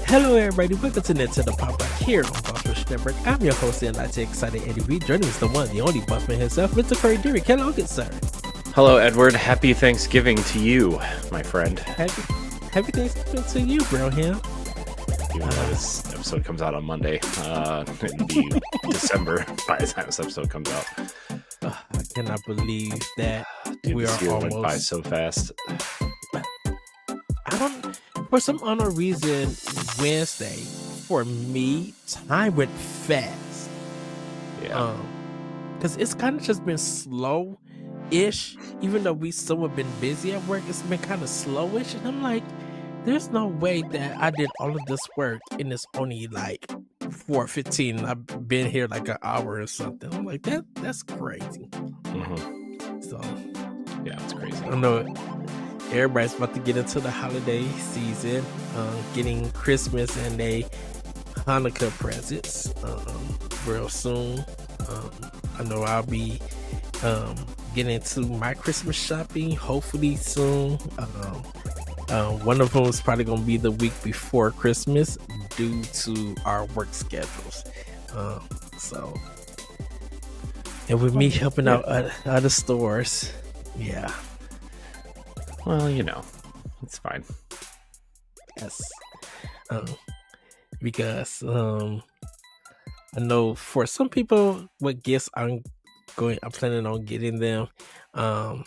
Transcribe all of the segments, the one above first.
Hello, everybody. Welcome to Nintendo Pow Block here on Buffalo Network. I'm your host and Latte Excited Eddie V. Joining us the one, the only Buffman himself, Mr. Corey Dirrig. Hello, good sir. Hello, Edward. Happy Thanksgiving to you, my friend. Happy Thanksgiving to you, bro. Him. Even though this episode comes out on Monday, it'll be December by the time this episode comes out. I cannot believe that Dude, we this are year almost. went by so fast. I don't. For some unknown reason, Wednesday for me, time went fast. Yeah. Because it's kind of just been slow-ish. Even though we still have been busy at work, it's been kind of slowish, and I'm like, there's no way that I did all of this work and it's only like 4:15. I've been here like an hour or something. I'm like, that's crazy. Mm-hmm. So Yeah, it's crazy. I know everybody's about to get into the holiday season, getting Christmas and they Hanukkah presents real soon. I know I'll be getting into my Christmas shopping hopefully soon. One of them is probably going to be the week before Christmas due to our work schedules. And with me helping out other stores, yeah. Well, it's fine. Yes. Because I know for some people what gifts I'm planning on getting them. And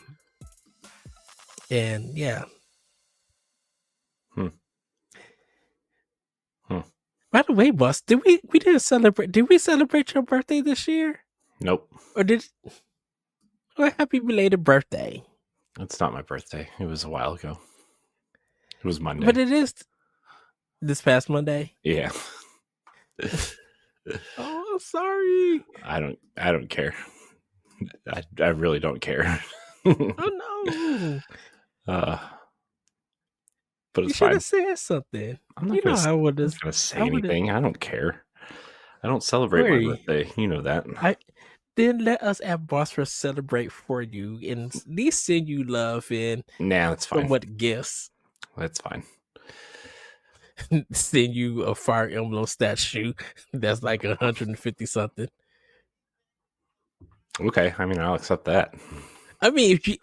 yeah. By the way, boss, did we celebrate your birthday this year? Nope. Or happy belated birthday? It's not my birthday. It was a while ago. It was Monday. But it is this past Monday. Yeah. Oh, I'm sorry. I don't care. I really don't care. Oh no. But it's you should fine. have said something. I'm not going to say anything. I don't care. I don't celebrate my birthday. You know that. Then let us at Bossford celebrate for you and at least send you love and that's fine. Somewhat gifts. That's fine. Send you a Fire Emblem statue that's like 150 something. Okay, I mean, I'll accept that. I mean, if you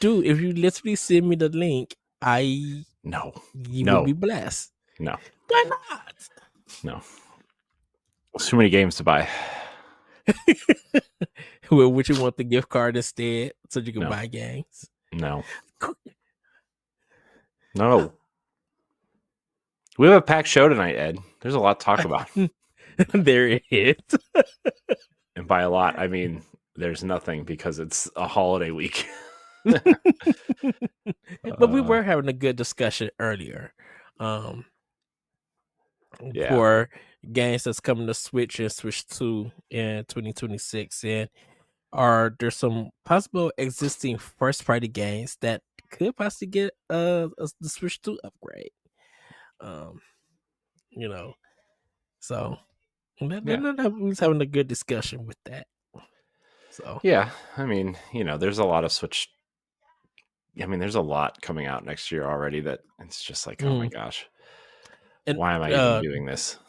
literally send me the link, you will be blessed. No. Why not? No. There's too many games to buy. Well, would you want the gift card instead so you can buy games? No. No. We have a packed show tonight, Ed. There's a lot to talk about. There it is. And by a lot, I mean there's nothing because it's a holiday week. But we were having a good discussion earlier. For games that's coming to Switch and Switch 2 in 2026, and are there some possible existing first party games that could possibly get the Switch 2 upgrade? So we was having a good discussion with that. So yeah, I mean, there's a lot of Switch. I mean, there's a lot coming out next year already that it's just like, oh my gosh. And why am I even doing this?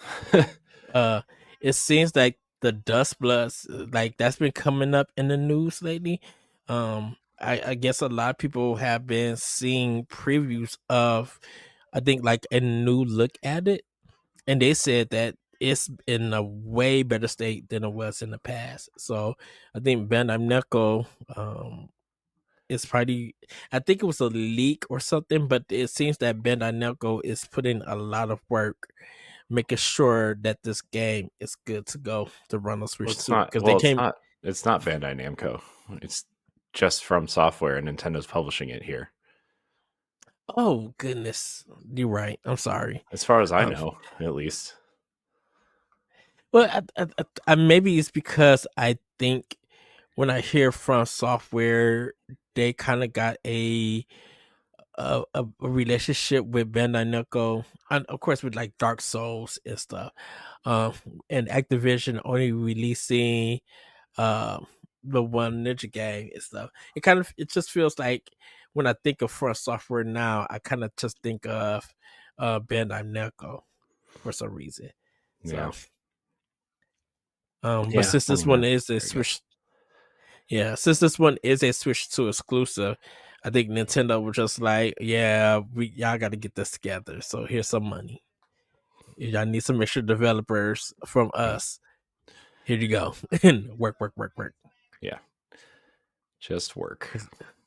It seems like the Dust Bloods, like that's been coming up in the news lately. I guess a lot of people have been seeing previews of, I think, like a new look at it, and they said that it's in a way better state than it was in the past. So I think Bandai Namco, it's probably, I think it was a leak or something, but it seems that Bandai Namco is putting a lot of work making sure that this game is good to go to run on Switch 2. It's not Bandai Namco. It's just From Software, and Nintendo's publishing it here. Oh goodness, you're right. I'm sorry. As far as I know, at least. Well, I maybe it's because I think when I hear From Software, they kind of got a relationship with Bandai Namco, and of course with like Dark Souls and stuff. And Activision only releasing the one Ninja game and stuff. It just feels like when I think of Front Software now, I kind of just think of Bandai Namco. for some reason. Yeah. So, but since this one is a Switch, since this one is a Switch 2 exclusive, I think Nintendo was just like, y'all got to get this together. So here's some money. Y'all need some extra developers from us. Here you go. And work. Yeah. Just work.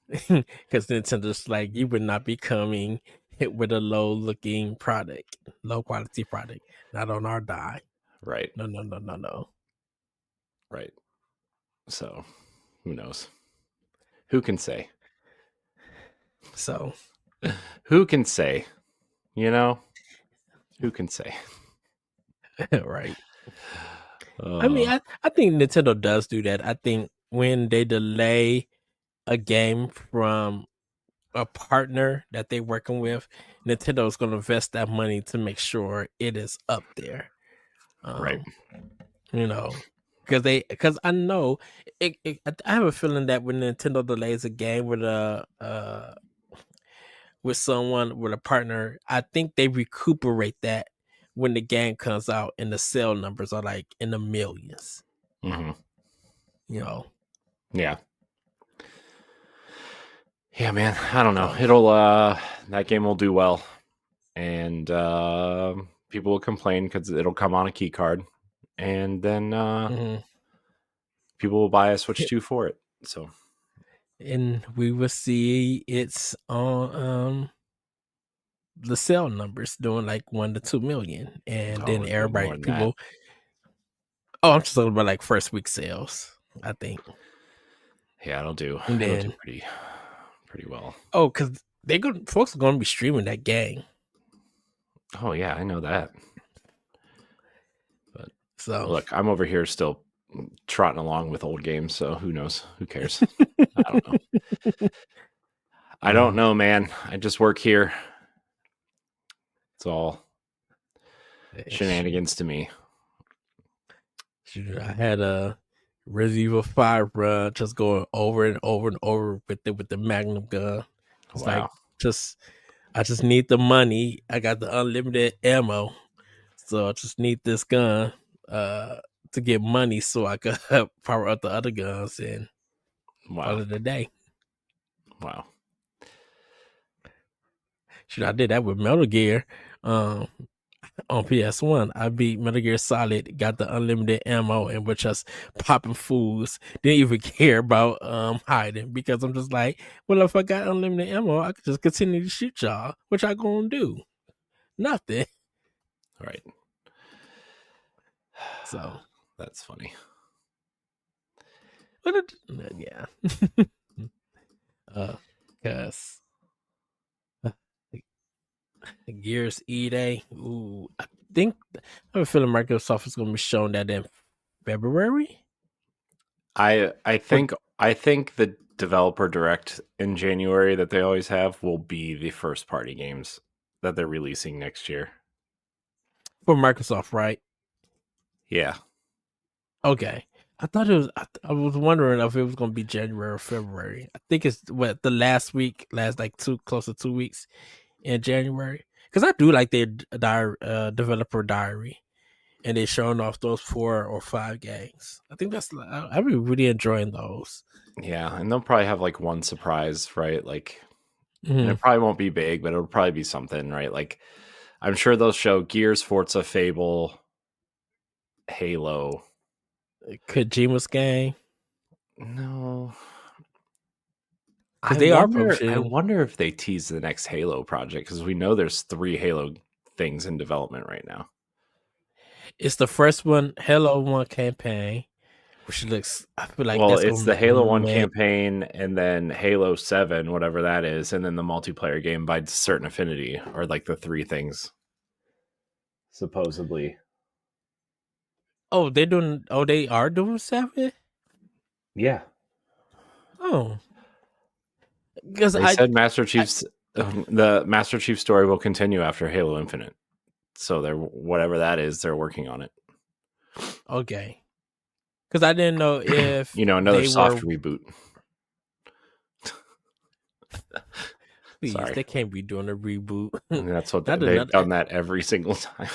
Because Nintendo's like, you would not be coming with a low quality product, not on our dime. Right. No. Right. So, who knows? Who can say? So, who can say? You know, who can say? Right. I mean, I think Nintendo does do that. I think when they delay a game from a partner that they're working with, Nintendo is going to invest that money to make sure it is up there. Right. You know, because I know I have a feeling that when Nintendo delays a game with someone with a partner, I think they recuperate that when the game comes out and the sale numbers are like in the millions. Mm-hmm. You know. Yeah. Yeah, man. I don't know. It'll that game will do well, and people will complain because it'll come on a key card, and then people will buy a Switch 2 for it. So, and we will see it's on the sale numbers doing like 1 to 2 million, and then everybody people. Oh, I'm just talking about like first week sales. I think. Yeah, it'll do pretty well. Oh, because folks are gonna be streaming that game. Oh yeah, I know that. But so look, I'm over here still trotting along with old games, so who knows? Who cares? I don't know. I don't know, man. I just work here. It's all shenanigans to me. I had a Resident Evil 5 run just going over and over and over with the Magnum gun. It's like I just need the money. I got the unlimited ammo, so I just need this gun to get money so I could power up the other guns and call it a day. Wow. Shoot, I did that with Metal Gear. On PS1, I beat Metal Gear Solid, got the unlimited ammo, and we're just popping fools. Didn't even care about hiding because I'm just like, well, if I got unlimited ammo, I could just continue to shoot y'all. What y'all gonna do? Nothing. Right. So that's funny. But yeah. Because Gears E-Day. Ooh, I have a feeling Microsoft is going to be showing that in February. I think the developer direct in January that they always have will be the first party games that they're releasing next year for Microsoft, right? Yeah. Okay. I thought it was. I was wondering if it was going to be January or February. I think it's the last like close to 2 weeks in January. Because I do like their developer diary, and they're showing off those 4 or 5 games. I think I've been really enjoying those. Yeah, and they'll probably have like one surprise, right? Like, and it probably won't be big, but it'll probably be something, right? Like, I'm sure they'll show Gears, Forza, Fable, Halo. Kojima's game. No. Because they are publishing. I wonder if they tease the next Halo project, because we know there's 3 Halo things in development right now. It's the first one, Halo 1 campaign, which looks, I feel like it's the Halo 1 campaign, and then Halo 7, whatever that is, and then the multiplayer game by Certain Affinity, or like the 3 things, supposedly. Oh, they are doing 7? Yeah. Oh. Because they said Master Chief's the Master Chief story will continue after Halo Infinite. So they're whatever that is, they're working on it. Okay. Because I didn't know if another soft reboot. Please, Sorry. they can't be doing a reboot. That's what they've done that every single time.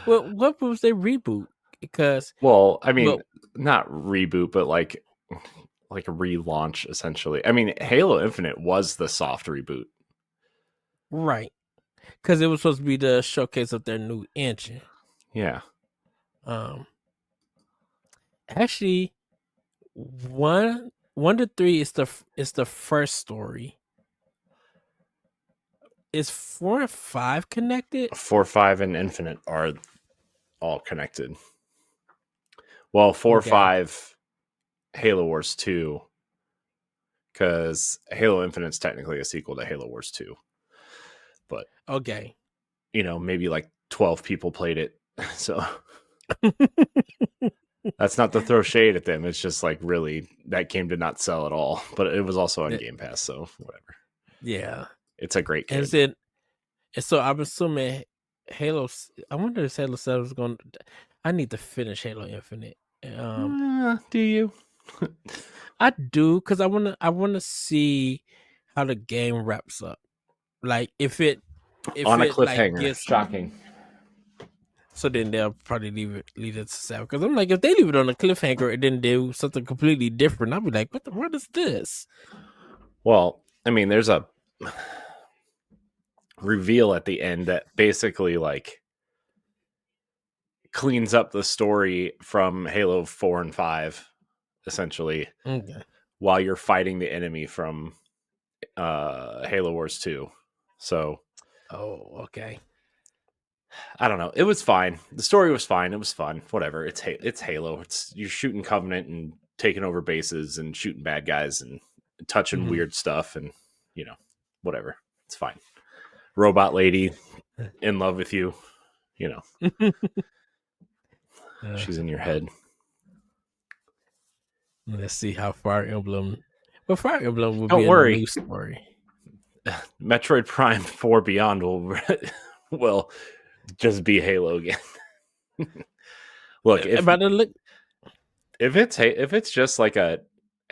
Well, what was their reboot? Because Well, I mean, well, not reboot, but like a relaunch essentially. I mean, Halo Infinite was the soft reboot. right, because it was supposed to be the showcase of their new engine. Yeah. Um, actually, one to three is the first story. Is 4 and 5 connected? 4, 5 and Infinite are all connected. Well, 4, Okay. 5 Halo Wars 2 cuz Halo Infinite's technically a sequel to Halo Wars 2. But Okay. maybe like 12 people played it. So that's not to throw shade at them. It's just like really that game did not sell at all, but it was also on Game Pass, so whatever. Yeah. It's a great game. And so I'm assuming Halo. I wonder if Halo 7 is going. I need to finish Halo Infinite. Do you? I do because I wanna see how the game wraps up. Like if it On a like cliffhanger. gets. Shocking. So then they'll probably leave it to 7. Because I'm like, if they leave it on a cliffhanger and then do something completely different, I'll be like, what is this? Well, I mean, there's a reveal at the end that basically like cleans up the story from Halo 4 and 5 essentially, Okay. while you're fighting the enemy from Halo Wars 2. So Oh, okay. I don't know. It was fine. The story was fine. It was fun. Whatever. It's Halo. You're shooting Covenant and taking over bases and shooting bad guys and touching weird stuff and whatever. It's fine. Robot lady in love with you. She's in your head. Let's see how Fire Emblem. Well, Fire Emblem will Don't be a worry. new story. Metroid Prime 4 Beyond will just be Halo again. Look, if it's just like a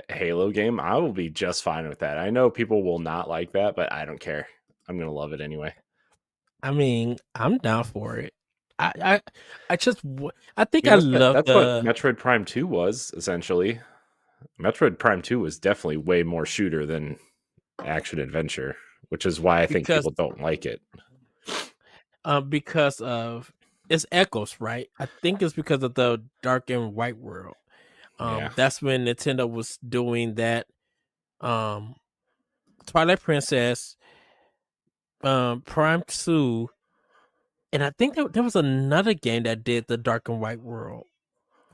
Halo game, I will be just fine with that. I know people will not like that, but I don't care. I'm gonna love it anyway. I mean, I'm down for it. I think I love that's what the Metroid Prime 2 was essentially. Metroid Prime 2 was definitely way more shooter than action adventure, which is why I think people don't like it. Because of it's echoes, right? I think it's because of the dark and white world. Yeah. That's when Nintendo was doing that. Twilight Princess, Prime 2, and I think there was another game that did the dark and white world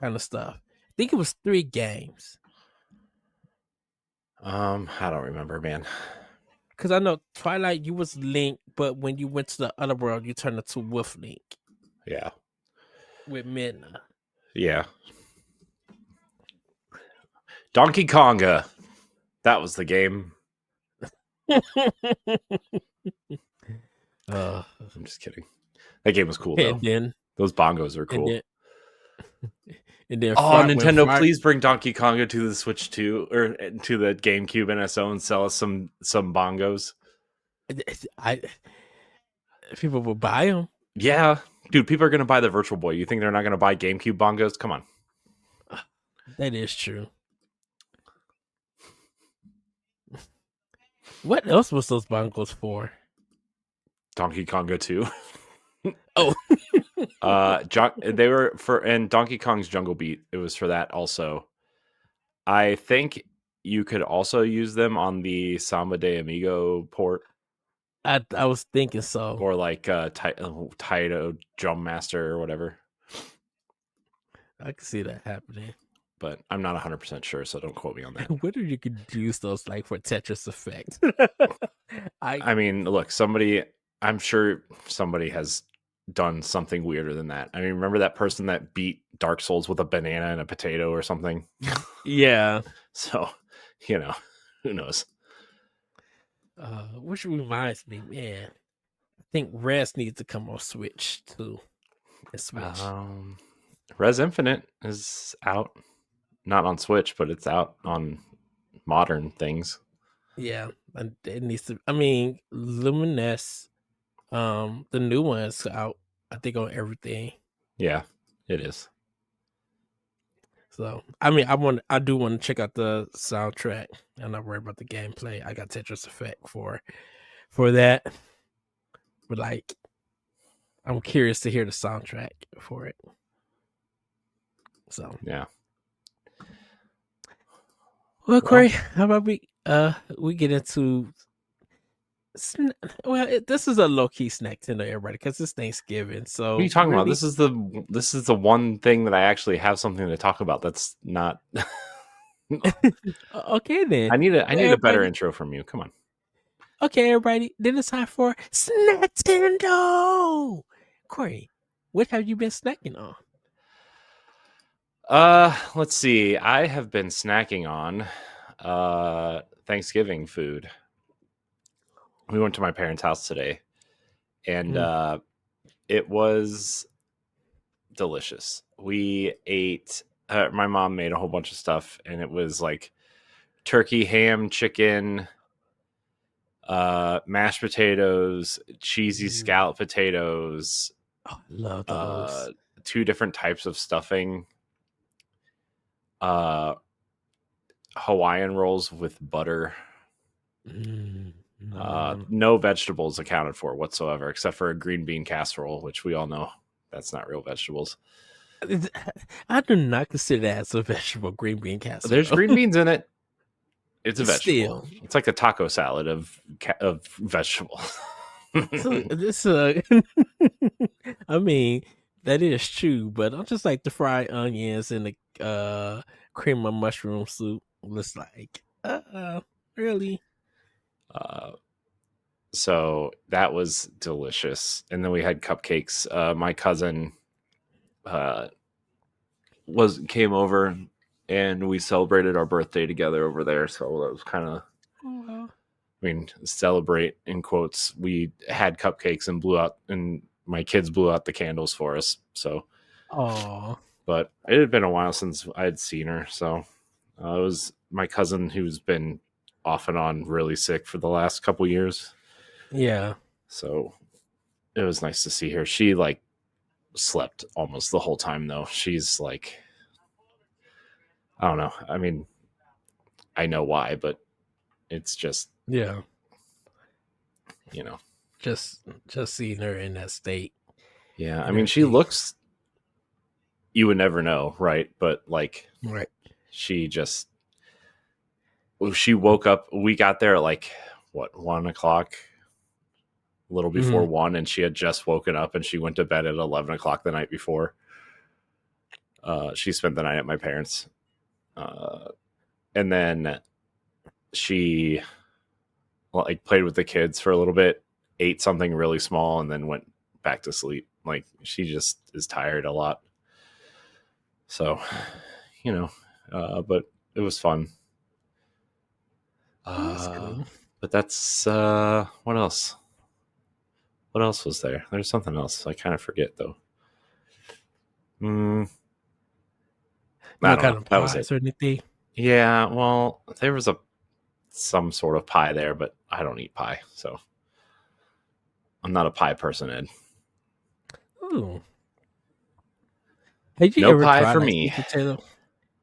kind of stuff. I think it was 3 games. I don't remember, man. Because I know Twilight, you was Link, but when you went to the other world, you turned into Wolf Link. Yeah. With Midna. Yeah. Donkey Konga. That was the game. I'm just kidding. That game was cool though. Then those bongos are cool. And then Nintendo, please bring Donkey Konga to the Switch 2 or to the GameCube NSO and sell us some bongos. People will buy them. Yeah, dude, people are going to buy the Virtual Boy. You think they're not going to buy GameCube bongos? Come on. That is true. What else was those bongos for? Donkey Konga 2. Oh. They were for and Donkey Kong's Jungle Beat. It was for that also. I think you could also use them on the Samba de Amigo port. I was thinking so. Or like Taito Drum Master or whatever. I can see that happening. But I'm not 100% sure, so don't quote me on that. Whether you could use those like for Tetris Effect. I mean, look, I'm sure somebody has done something weirder than that. I mean, remember that person that beat Dark Souls with a banana and a potato or something? Yeah. So, who knows? Which reminds me, man, I think Res needs to come on Switch too. Res Infinite is out. Not on Switch, but it's out on modern things. Yeah, and it needs to. I mean, Luminous The new one is out, I think, on everything. Yeah, it is. So I do want to check out the soundtrack. I'm not worried about the gameplay. I got Tetris Effect for that, but like I'm curious to hear the soundtrack for it. So Yeah. well, Corey, how about we get into this is a low key snack to everybody because it's Thanksgiving. So What are you talking about? really, This is the one thing that I actually have something to talk about. That's not. okay then. I need Well, a better everybody, intro from you. Come on. okay, everybody. Then it's time for Snackendo. Corey, what have you been snacking on? Let's see. I have been snacking on Thanksgiving food. We went to my parents' house today, and it was delicious. We ate. My mom made a whole bunch of stuff, and it was like turkey, ham, chicken, mashed potatoes, cheesy scallop potatoes. Oh, I love those. 2 different types of stuffing. Hawaiian rolls with butter. No vegetables accounted for whatsoever, except for a green bean casserole, which we all know that's not real vegetables. I do not consider that as a vegetable, green bean casserole. There's green beans in it. It's a vegetable. Still. It's like a taco salad of vegetables. So this I mean, that is true, but I'm just like the fried onions and the cream of mushroom soup. It's like, really? So that was delicious. And then we had cupcakes. My cousin came over and we celebrated our birthday together over there. So that was kind of, I mean, celebrate in quotes. We had cupcakes and my kids blew out the candles for us. So, but it had been a while since I had seen her. So it was my cousin who's been off and on really sick for the last couple years. Yeah. So it was nice to see her. She like slept almost the whole time though. She's like, I don't know. I mean, I know why, but it's just, Yeah. you know, Just seeing her in that state. yeah. I mean, she looks, you would never know, right? But like, right. She woke up. We got there at like 1:00, a little before 1, and she had just woken up and she went to bed at 11:00 the night before. She spent the night at my parents. And then she like played with the kids for a little bit, ate something really small, and then went back to sleep. Like she just is tired a lot. So, but it was fun. That's cool. But that's what else? What else was there? There's something else. I kind of forget though. No kind of pies or anything. Yeah, well, there was some sort of pie there, but I don't eat pie, so I'm not a pie person, Ed. Ooh. Have you no ever pie tried for like me. sweet potato?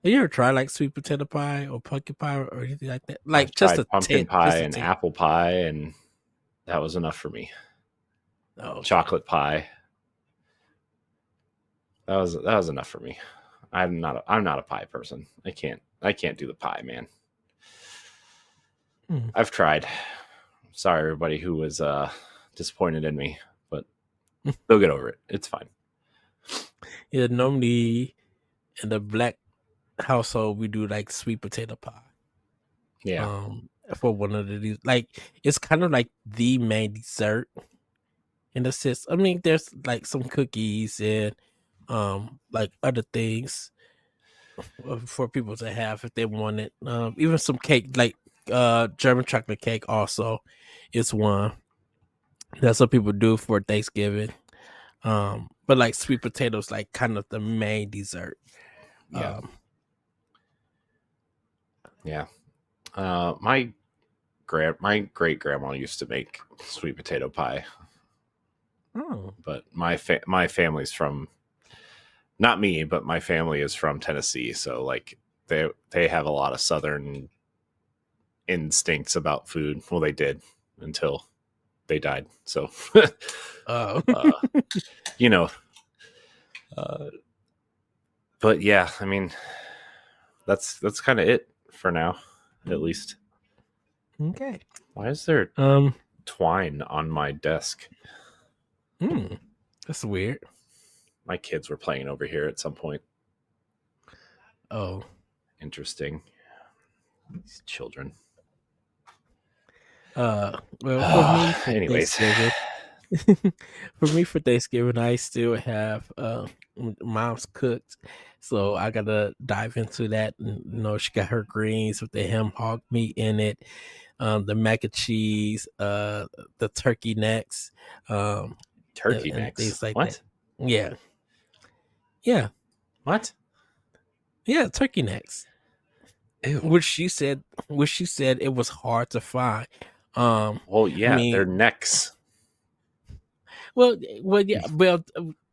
Have you ever tried like sweet potato pie or pumpkin pie or anything like that? Like I've just tried a pumpkin pie and apple pie, and that was enough for me. Oh, chocolate pie. That was enough for me. I'm not a pie person. I can't do the pie, man. I've tried. Sorry, everybody who was disappointed in me, but they'll get over it. It's fine. Yeah, normally in the black household we do like sweet potato pie. Yeah. For one of these, like it's kind of like the main dessert in a sense. I mean, there's like some cookies and like other things for people to have if they want it. Even some cake, like German chocolate cake, also is one that some people do for Thanksgiving. But like sweet potatoes, like kind of the main dessert. Yeah. Yeah. My great grandma used to make sweet potato pie. Oh. But my family's from, not me, but my family is from Tennessee, so like they have a lot of Southern instincts about food. Well, they did until they died. So, Oh. you know, but yeah, I mean, that's kind of it for now, at least. Okay. Why is there Um. twine on my desk? That's weird. My kids were playing over here at some point. Oh. Interesting. These children. Well, for me for Anyways. Thanksgiving, for Thanksgiving, I still have mom's cooked, so I gotta dive into that. And, she got her greens with the ham hog meat in it, the mac and cheese, the turkey necks, Turkey and necks? things like that. What? Yeah, yeah, What? yeah, turkey necks. Ew. Which she said it was hard to find. Well, yeah, I mean, they're necks. Well, yeah. Well,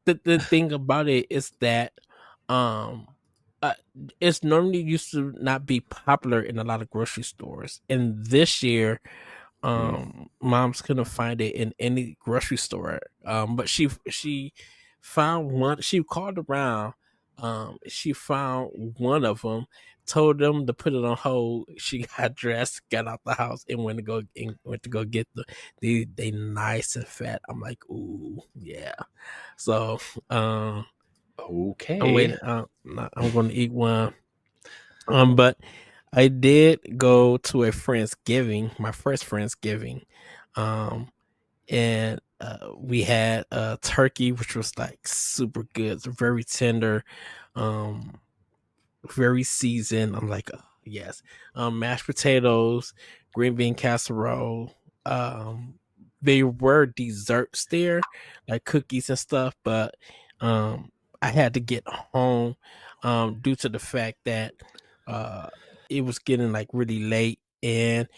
the thing about it is that, um, uh, it's normally used to not be popular in a lot of grocery stores, and this year, moms couldn't find it in any grocery store. But she found one. She called around. She found one of them. Told them to put it on hold. She got dressed, got out the house, and went to go get they nice and fat. I'm like, ooh, yeah. So, I'm Okay. waiting. I'm going to eat one. But I did go to a Friendsgiving, my first Friendsgiving, um, and we had turkey, which was like super good, very tender, um, very seasoned. I'm like, oh, yes. Mashed potatoes, green bean casserole. Um, they were desserts there, like cookies and stuff, but I had to get home due to the fact that uh, it was getting like really late and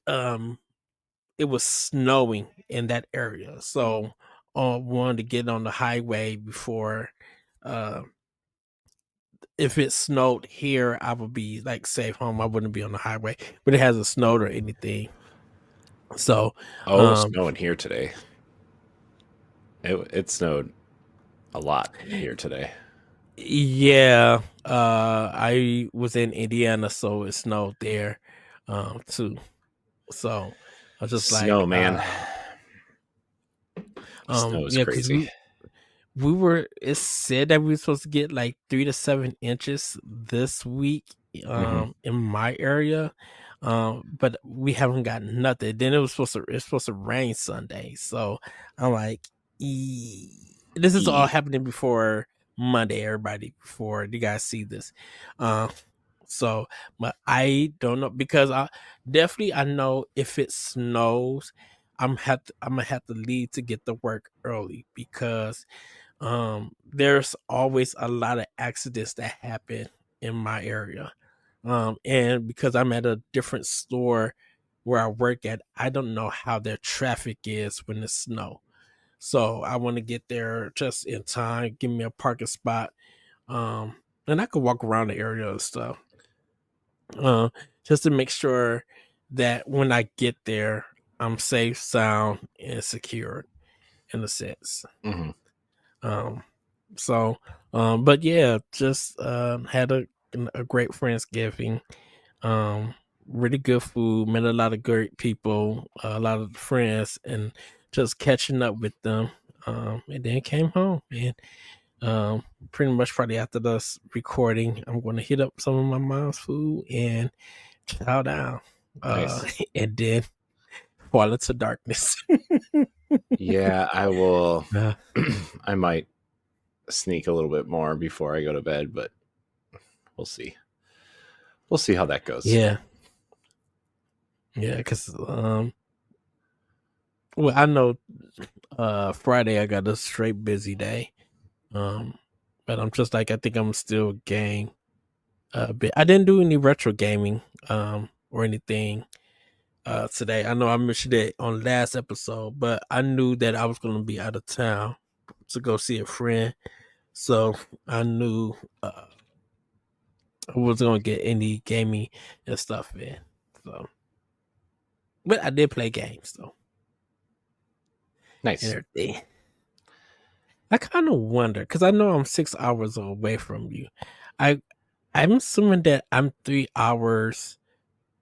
um, it was snowing in that area. So wanted to get on the highway before uh, if it snowed here, I would be like safe home. I wouldn't be on the highway, but it hasn't snowed or anything. So, Oh, it's snowing here today. It snowed a lot here today. yeah, I was in Indiana, so it snowed there, too. So I was just like, Snow, man. Snow is yeah, because crazy. we were. It said that we were supposed to get like 3 to 7 inches this week, in my area, but we haven't gotten nothing. Then it's supposed to rain Sunday, so I'm like, this is all E. happening before Monday, everybody. Before you guys see this, uh, so but I don't know because I know if it snows, I'm gonna have to leave to get to work early because there's always a lot of accidents that happen in my area, and because I'm at a different store where I work at, I don't know how their traffic is when it's snow, so I want to get there just in time, give me a parking spot, um and I could walk around the area and stuff, uh just to make sure that when I get there I'm safe, sound, and secured in a sense. Mm-hmm. um So, but yeah, just had a great Friendsgiving. Um, really good food, met a lot of great people, a lot of friends, and just catching up with them. And then came home and pretty much probably after this recording, I'm going to hit up some of my mom's food and chow down. Nice. And then fall into darkness. Yeah, I will. Uh, I might sneak a little bit more before I go to bed, but we'll see. We'll see how that goes. yeah, yeah, because well, I know Friday I got a straight busy day. Um but I'm just like I think I'm still game a bit. I didn't do any retro gaming or anything today. I know I mentioned it on last episode, but I knew that I was going to be out of town to go see a friend, so I knew I wasn't going to get any gaming and stuff in. So, but I did play games though and Nice. everything. I kind of wonder because I know I'm 6 hours away from you. I I'm assuming that I'm 3 hours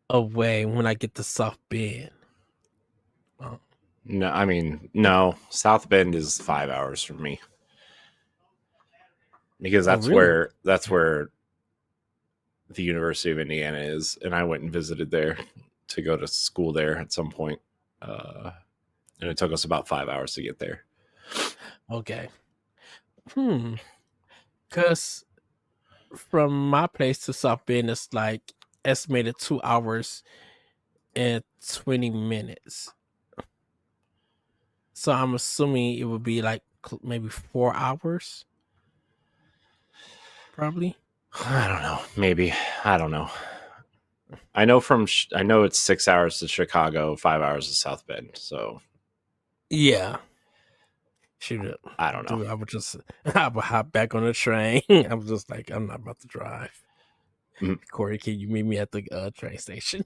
away when I get to South Bend. Oh, No, I mean, no. South Bend is 5 hours from me because oh really? that's where the University of Indiana is, and I went and visited there to go to school there at some point. And it took us about 5 hours to get there. Okay. Because from my place to South Bend, it's like estimated 2 hours and 20 minutes. So I'm assuming it would be like maybe 4 hours, probably. I don't know. Maybe. I don't know. I know it's 6 hours to Chicago, 5 hours to South Bend. So Yeah. Shoot it. I don't know. Dude, I would hop back on the train. I was just like, I'm not about to drive. Corey, can you meet me at the train station?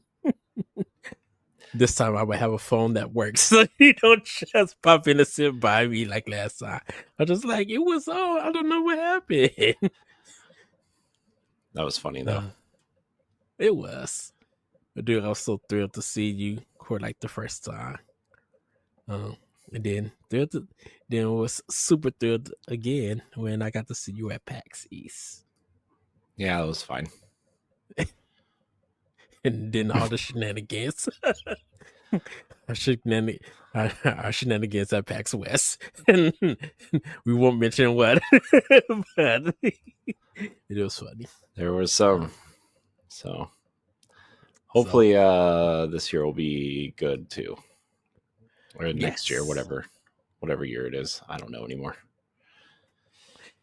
This time I would have a phone that works, so you don't just pop in and sit by me like last time. I was just like, it was I don't know what happened. That was funny though. It was. But dude, I was so thrilled to see you for like the first time. And then was super thrilled again when I got to see you at PAX East. Yeah, that was fine. And then all the shenanigans. our shenanigans at PAX West. And we won't mention what, but it was funny. There was some. So hopefully this year will be good too. Or next year, whatever year it is. I don't know anymore.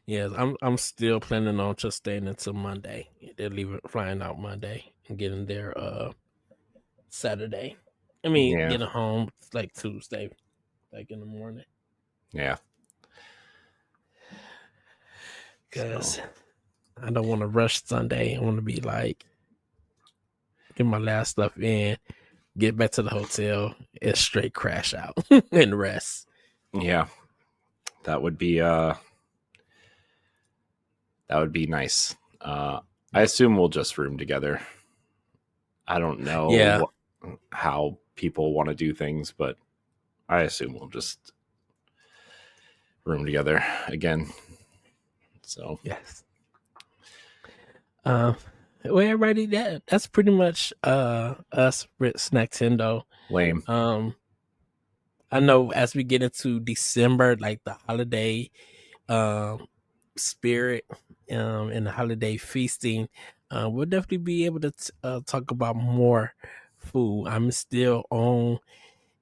Yes, I'm still planning on just staying until Monday. They're flying out Monday and getting there Saturday. I mean, getting home like Tuesday, like in the morning. Yeah. Because I don't want to rush Sunday. I want to be like, get my last stuff in, get back to the hotel, and straight crash out and rest. Yeah. That would be nice. I assume we'll just room together. I don't know how people want to do things, but I assume we'll just room together again. So yes. Well, everybody, that's pretty much us with Snacktendo. Lame. I know as we get into December, like the holiday spirit and the holiday feasting, we'll definitely be able to talk about more food. I'm still on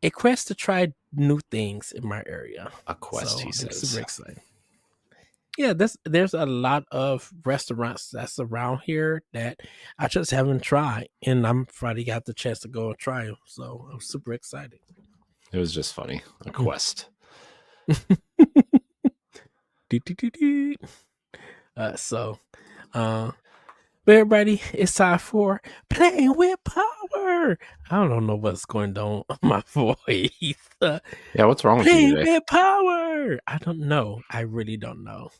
a quest to try new things in my area. A quest, so he says. Super excited. Yeah, there's a lot of restaurants that's around here that I just haven't tried, and I'm finally got the chance to go and try them. So I'm super excited. It was just funny. A quest. But everybody, it's time for Playing with Power. I don't know what's going on with my voice. Yeah, what's wrong with you Playing today? with Power. I don't know. I really don't know.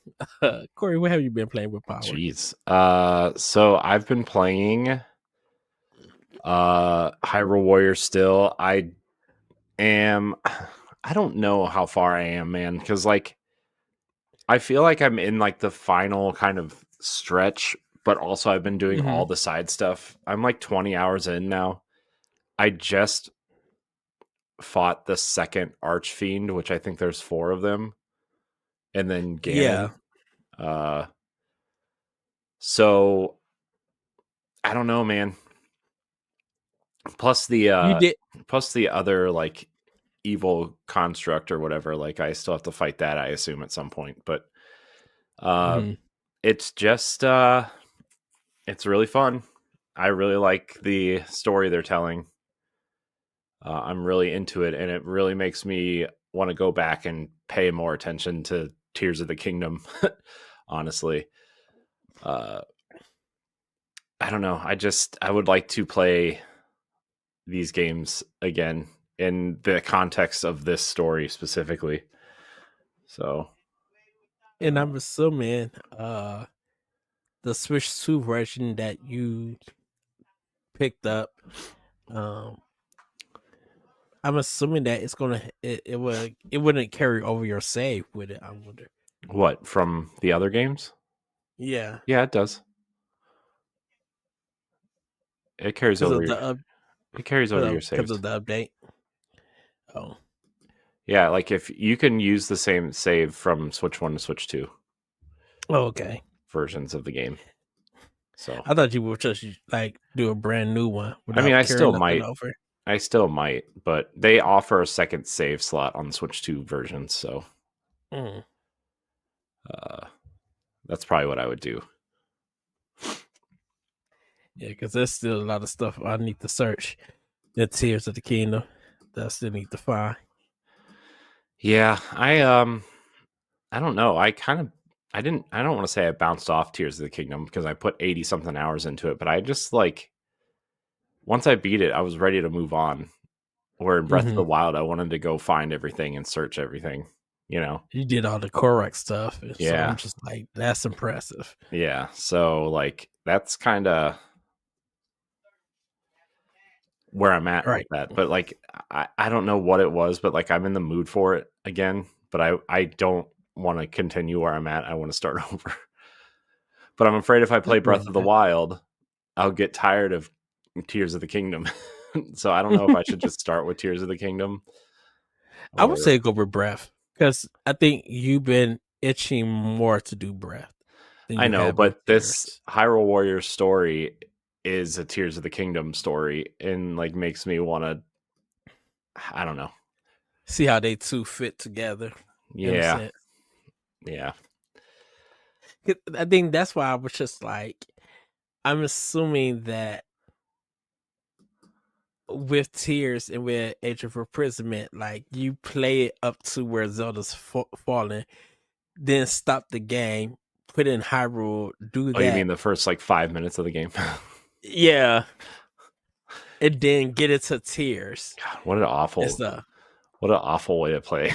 Corey, where have you been playing with Power? Jeez. So I've been playing Hyrule Warriors still. I don't know how far I am, man, because like I feel like I'm in like the final kind of stretch, but also I've been doing all the side stuff. I'm like 20 hours in now. I just fought the second Archfiend, which I think there's 4 of them, and then Ganon. Yeah. So I don't know, man. Plus the other like evil construct or whatever, like I still have to fight that, I assume, at some point. But it's just it's really fun. I really like the story they're telling. I'm really into it, and it really makes me want to go back and pay more attention to Tears of the Kingdom. Honestly, uh, I don't know. I would like to play these games again in the context of this story specifically. So, And I'm assuming the Switch 2 version that you picked up, um I'm assuming that it wouldn't carry over your save with it, I wonder. what from the other games? Yeah, Yeah, it does. It carries because over of your the up it carries over your because saves. of the update. Oh, Yeah, like if you can use the same save from Switch 1 to Switch 2 oh, okay. versions of the game. So, I thought you would just like do a brand new one I mean, without carrying nothing over. I still might, but they offer a second save slot on Switch 2 versions, so Mm. uh, that's probably what I would do. Yeah, because there's still a lot of stuff I need to search. The Tears of the Kingdom that I still need to find. Yeah, I don't know. I don't want to say I bounced off Tears of the Kingdom because I put 80 something hours into it, but I just like once I beat it, I was ready to move on. Where in Breath of Hmm. the Wild, I wanted to go find everything and search everything, you know? You did all the correct stuff, and so Yeah. I'm just like, that's impressive. Yeah. So like that's kind of where I'm at with Right. that. But like I don't know what it was, but like I'm in the mood for it again. But I don't want to continue where I'm at. I want to start over. But I'm afraid if I play Nothing wrong Breath of with the that. Wild, I'll get tired of Tears of the Kingdom. So I don't know if I should just start with Tears of the Kingdom I would or say go with Breath because I think you've been itching more to do Breath than I you know, have with but this Tears. Hyrule Warriors story is a Tears of the Kingdom story and like makes me want to I don't know. See how they two fit together in a Yeah. sense. Yeah. 'Cause I think that's why I was just like, I'm assuming that with Tears and with Age of Imprisonment, like you play it up to where Zelda's falling, then stop the game, put in Hyrule, do Oh, you mean that. the first like 5 minutes of the game? Yeah, and then get it to Tears God, and stuff. what an awful way to play.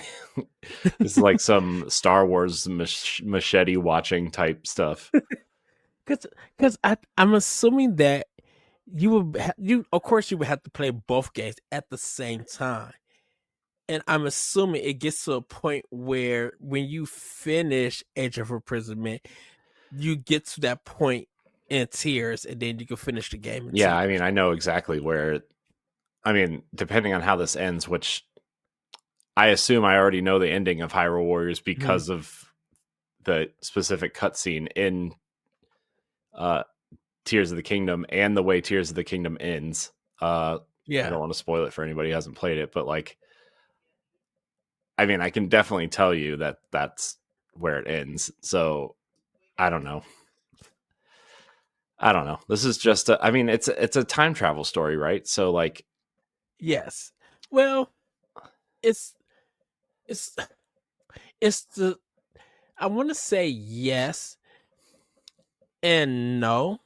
This is like some Star Wars machete watching type stuff. Because I'm assuming that you of course you would have to play both games at the same time. And I'm assuming it gets to a point where when you finish Age of Imprisonment, you get to that point in Tears, and then you can finish the game in Yeah, I mean, Tears. I know exactly where I mean, depending on how this ends, which I assume I already know the ending of Hyrule Warriors Mhm. because of the specific cutscene in uh, Tears of the Kingdom and the way Tears of the Kingdom ends. I Yeah, don't want to spoil it for anybody who hasn't played it, but like, I mean, I can definitely tell you that that's where it ends. So I don't know. I don't know. This is just I mean, it's a time travel story, right? So like, yes. Well, it's it's it's the I want to say yes and no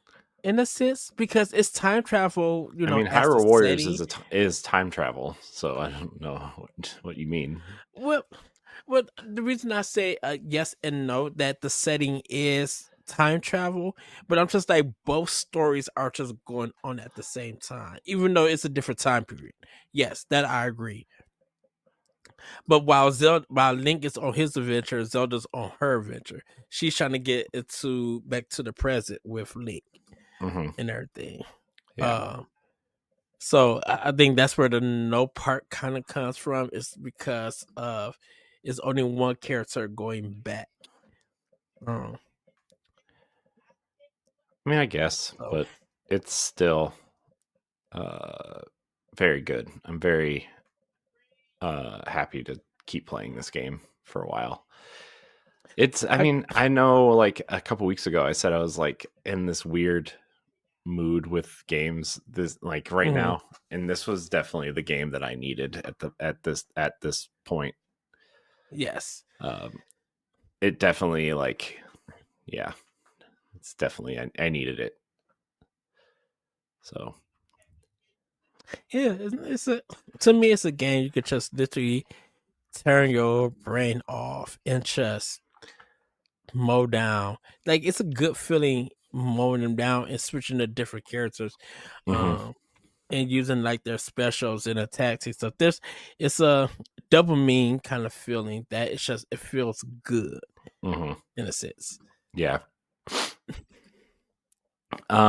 in a sense because it's time travel, I mean, as the Hyrule Warriors setting. is time travel, so I don't know what you mean. Well, well, the reason I say yes and no that the setting is time travel, but I'm just like both stories are just going on at the same time, even though it's a different time period. Yes, that I agree. But while Link is on his adventure, Zelda's on her adventure. She's trying to get it to back to the present with Link Hmm. and everything. Yeah. Um, so I think that's where the no part kind of comes from. Is because of it's only one character going back. Um, I mean, I guess, so but it's still uh, very good. I'm very happy to keep playing this game for a while. I I mean, I know like a couple weeks ago I said I was like in this weird mood with games this like right Mm-hmm. now, and this was definitely the game that I needed at this point. Yes. Um, it definitely like yeah, it's definitely I needed it. So Yeah, it's a to me it's a game you could just literally turn your brain off and just mow down. Like it's a good feeling mowing them down and switching to different characters, mm-hmm, um, and using like their specials and attacks and stuff. It's a dopamine kind of feeling that it feels good mm-hmm. in a sense. Yeah.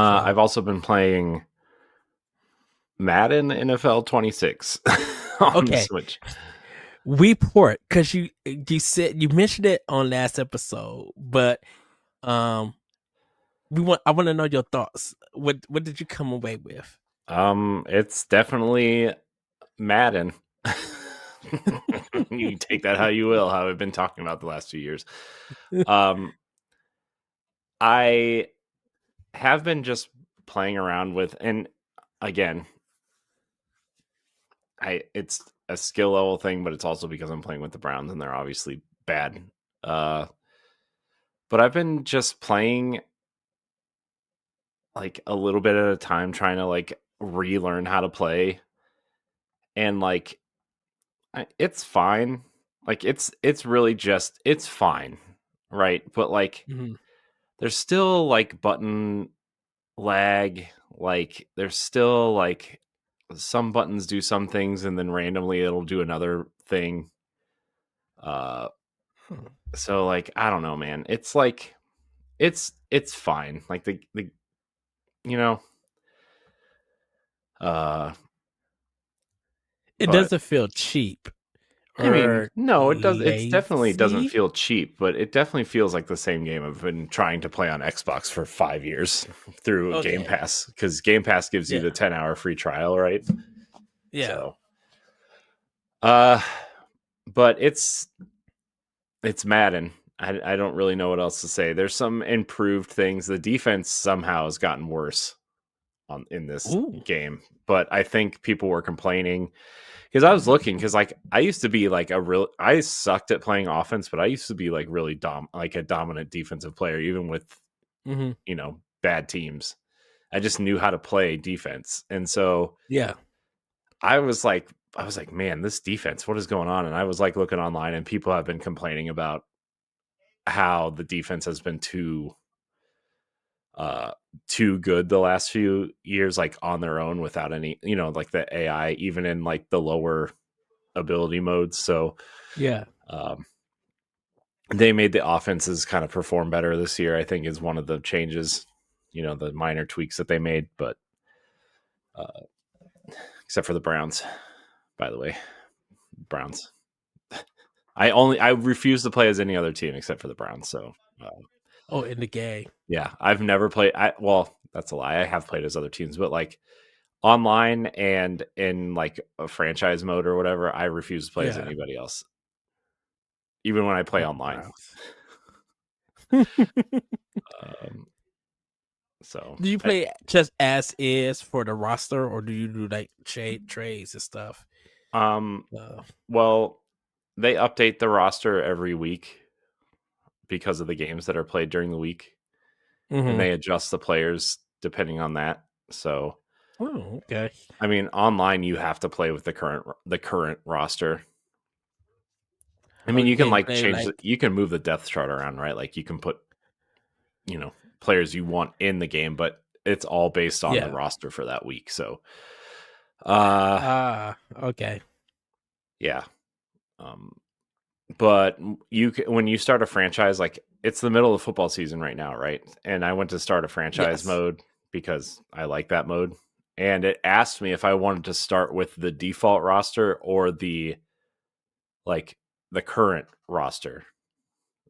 So I've also been playing Madden NFL 26 on the okay, Switch. we port because you said you mentioned it on last episode, but um I want to know your thoughts. What did you come away with? It's definitely Madden. You take that how you will, how I've been talking about the last 2 years. Um, I have been just playing around with, and again, it's a skill level thing, but it's also because I'm playing with the Browns and they're obviously bad. Uh, but I've been just playing like a little bit at a time, trying to like relearn how to play, and like it's fine. Like it's really just it's fine, right? But like Mhm. there's still like button lag. Like there's still like some buttons do some things and then randomly it'll do another thing. Uh Hmm. so like I don't know, man. It's like it's fine. Like the you know, uh It but doesn't feel cheap I mean, or no, it does. It's definitely doesn't lazy. feel cheap, but it definitely feels like the same game I've been trying to play on Xbox for 5 years through Game Okay. Pass, because Game Pass gives you Yeah. the 10-hour free trial, right? Yeah. So, uh, but it's Madden. I don't really know what else to say. There's some improved things. The defense somehow has gotten worse in this Ooh. game, but I think people were complaining because I was looking because like I used to be like I sucked at playing offense, but I used to be like really like a dominant defensive player, even with Mhm. bad teams. I just knew how to play defense, and so Yeah. I was like, man, this defense, what is going on? And I was like looking online, and people have been complaining about how the defense has been uh too good the last few years, like on their own without any, like the AI, even in like the lower ability modes. So Yeah. um they made the offenses kind of perform better this year, I think is one of the changes, the minor tweaks that they made. But uh except for the Browns, by the way. Browns. I refuse to play as any other team except for the Browns. So Oh, in the game. yeah, I've never played. Well, that's a lie. I have played as other teams, but like online and in like a franchise mode or whatever, I refuse to play as Yeah. anybody else, even when I play Oh, online. Browns. Um, so Do you play just as is for the roster, or do you do like trades and stuff? um, Uh, well, they update the roster every week because of the games that are played during the week, and mhm. they adjust the players depending on that. So, Oh, okay. I mean, online you have to play with the current roster. I Oh, mean, you you can can't like play change like you can move the depth chart around, right? Like you can put, players you want in the game, but it's all based on the yeah. roster for that week. So, uh, Ah, okay. yeah. Um, but when you start a franchise, like it's the middle of football season right now, right? And I went to start a franchise Yes. mode because I like that mode. And it asked me if I wanted to start with the default roster or like the current roster.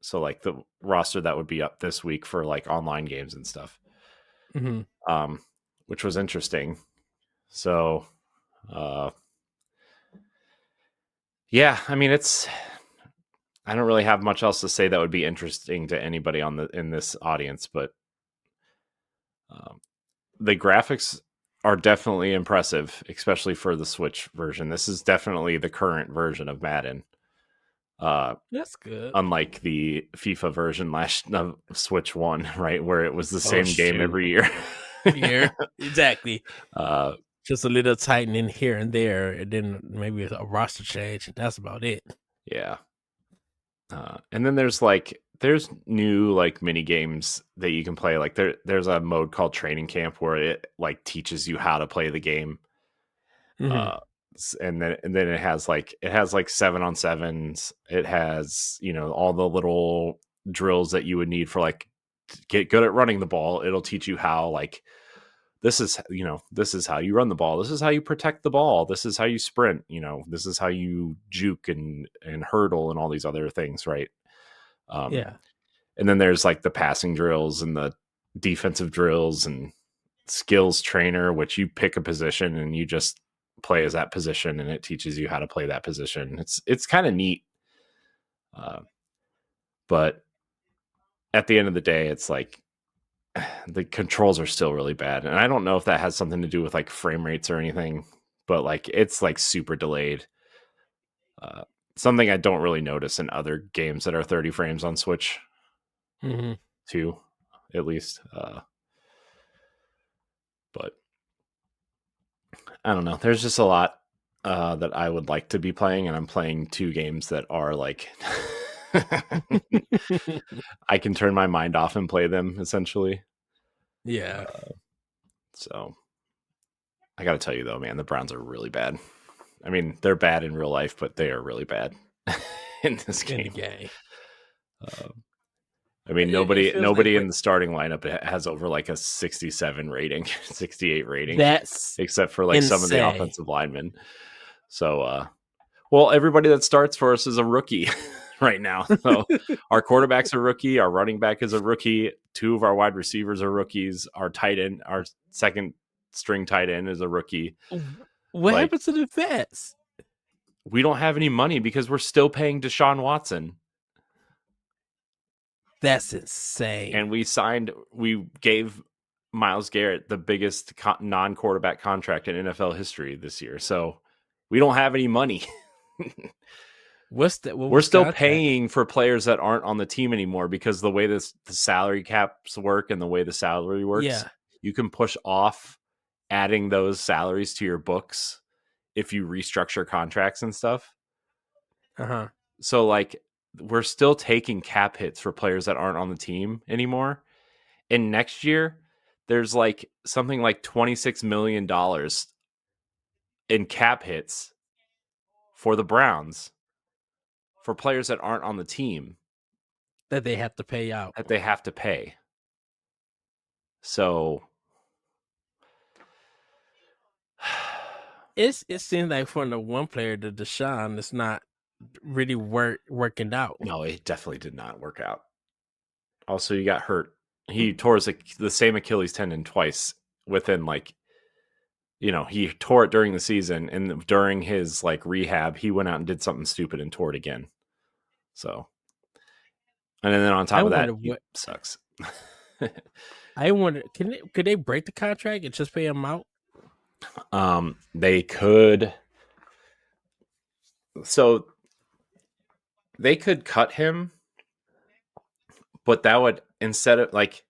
So like the roster that would be up this week for like online games and stuff. Mhm. Um, which was interesting. So, uh, yeah, I mean, I don't really have much else to say that would be interesting to anybody in this audience, but um, the graphics are definitely impressive, especially for the Switch version. This is definitely the current version of Madden. That's good. Unlike the FIFA version last of Switch One, right, where it was the Oh same game shoot. every year. Yeah, exactly. uh, Just a little tightening here and there, and then maybe a roster change, and that's about it. yeah. And then there's new like mini games that you can play. Like there's a mode called Training Camp where it like teaches you how to play the game. Mm-hmm. And then it has like 7-on-7s. It has, all the little drills that you would need for like to get good at running the ball. It'll teach you how like this is how you run the ball. This is how you protect the ball. This is how you sprint. This is how you juke and hurdle and all these other things, right? Yeah. And then there's like the passing drills and the defensive drills and skills trainer, which you pick a position and you just play as that position, and it teaches you how to play that position. It's kind of neat, but at the end of the day, it's like the controls are still really bad, and I don't know if that has something to do with like frame rates or anything, but like it's like super delayed. Something I don't really notice in other games that are 30 frames on Switch Mm-hmm. too, at least. But I don't know. There's just a lot that I would like to be playing, and I'm playing 2 games that are like I can turn my mind off and play them essentially. Yeah. So I got to tell you though, man, the Browns are really bad. I mean, they're bad in real life, but they are really bad in this game. In the game. I mean, It feels nobody like in the starting lineup has over like a 67 rating, 68 rating, that's except for like some of the insane. offensive linemen. So, well, everybody that starts for us is a rookie right now. So our quarterback's a rookie. Our running back is a rookie. 2 of our wide receivers are rookies. Our tight end, our second string tight end is a rookie. What Like, happened to the vets? we don't have any money because we're still paying Deshaun Watson. That's insane. And we gave Myles Garrett the biggest non-quarterback contract in NFL history this year. So we don't have any money. What's that? We're still paying for players that aren't on the team anymore because the way the salary caps work and the way the salary works, you can push off adding those salaries to your books if you restructure contracts and stuff. Uh-huh. So like we're still taking cap hits for players that aren't on the team anymore. And next year, there's like something like $26 million in cap hits for the Browns for players that aren't on the team That they have to pay out. that they have to pay. So it seems like for the one player, the Deshaun, it's not really working out. No, it definitely did not work out. Also, he got hurt. He tore the same Achilles tendon twice within like, he tore it during the season, and during his like rehab, he went out and did something stupid and tore it again. So, and then on top of that, he sucks. I wonder, could they break the contract and just pay him out? They could. So they could cut him, but that would, instead of like,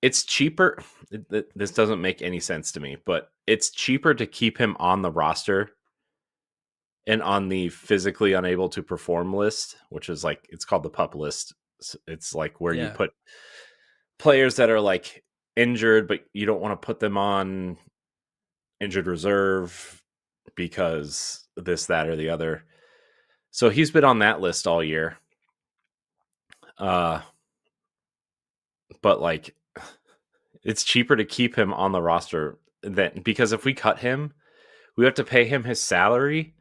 it's cheaper. This doesn't make any sense to me, but it's cheaper to keep him on the roster and on the physically unable to perform list, which is like, it's called the PUP list. It's like where you put players that are like injured, but you don't want to put them on injured reserve because this, that, or the other. So he's been on that list all year. But like, it's cheaper to keep him on the roster because if we cut him, we have to pay him his salary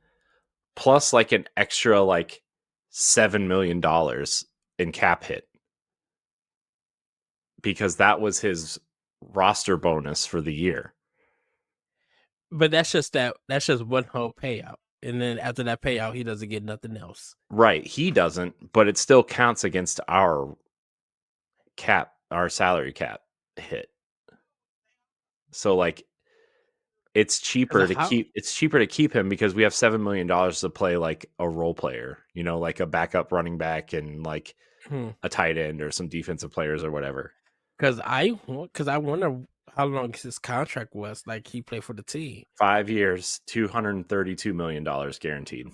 plus like an extra like $7 million in cap hit because that was his roster bonus for the year. But that's just one whole payout. And then after that payout, he doesn't get nothing else. Right. He doesn't, but it still counts against our salary cap hit. So like it's cheaper to keep him because we have $7 million to play like a role player, like a backup running back and like a tight end or some defensive players or whatever. Because I wonder how long his contract was. Like he played for the team. 5 years, $232 million guaranteed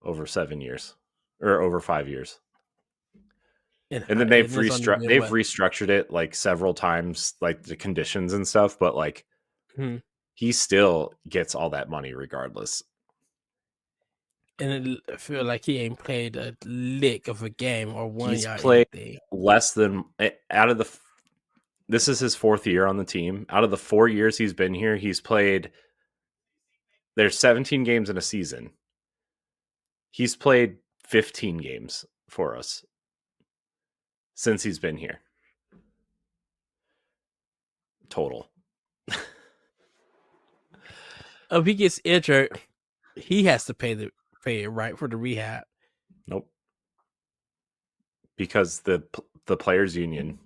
over 7 years or over 5 years. And then they've restructured it like several times, like the conditions and stuff, but like he still gets all that money regardless. And I feel like he ain't played a lick of a game or one. He's played less than this is his 4th year on the team. Out of the 4 years he's been here, he's played. There's 17 games in a season. He's played 15 games for us since he's been here. Total. If he gets injured, he has to pay it, right, for the rehab. Nope. Because the players union,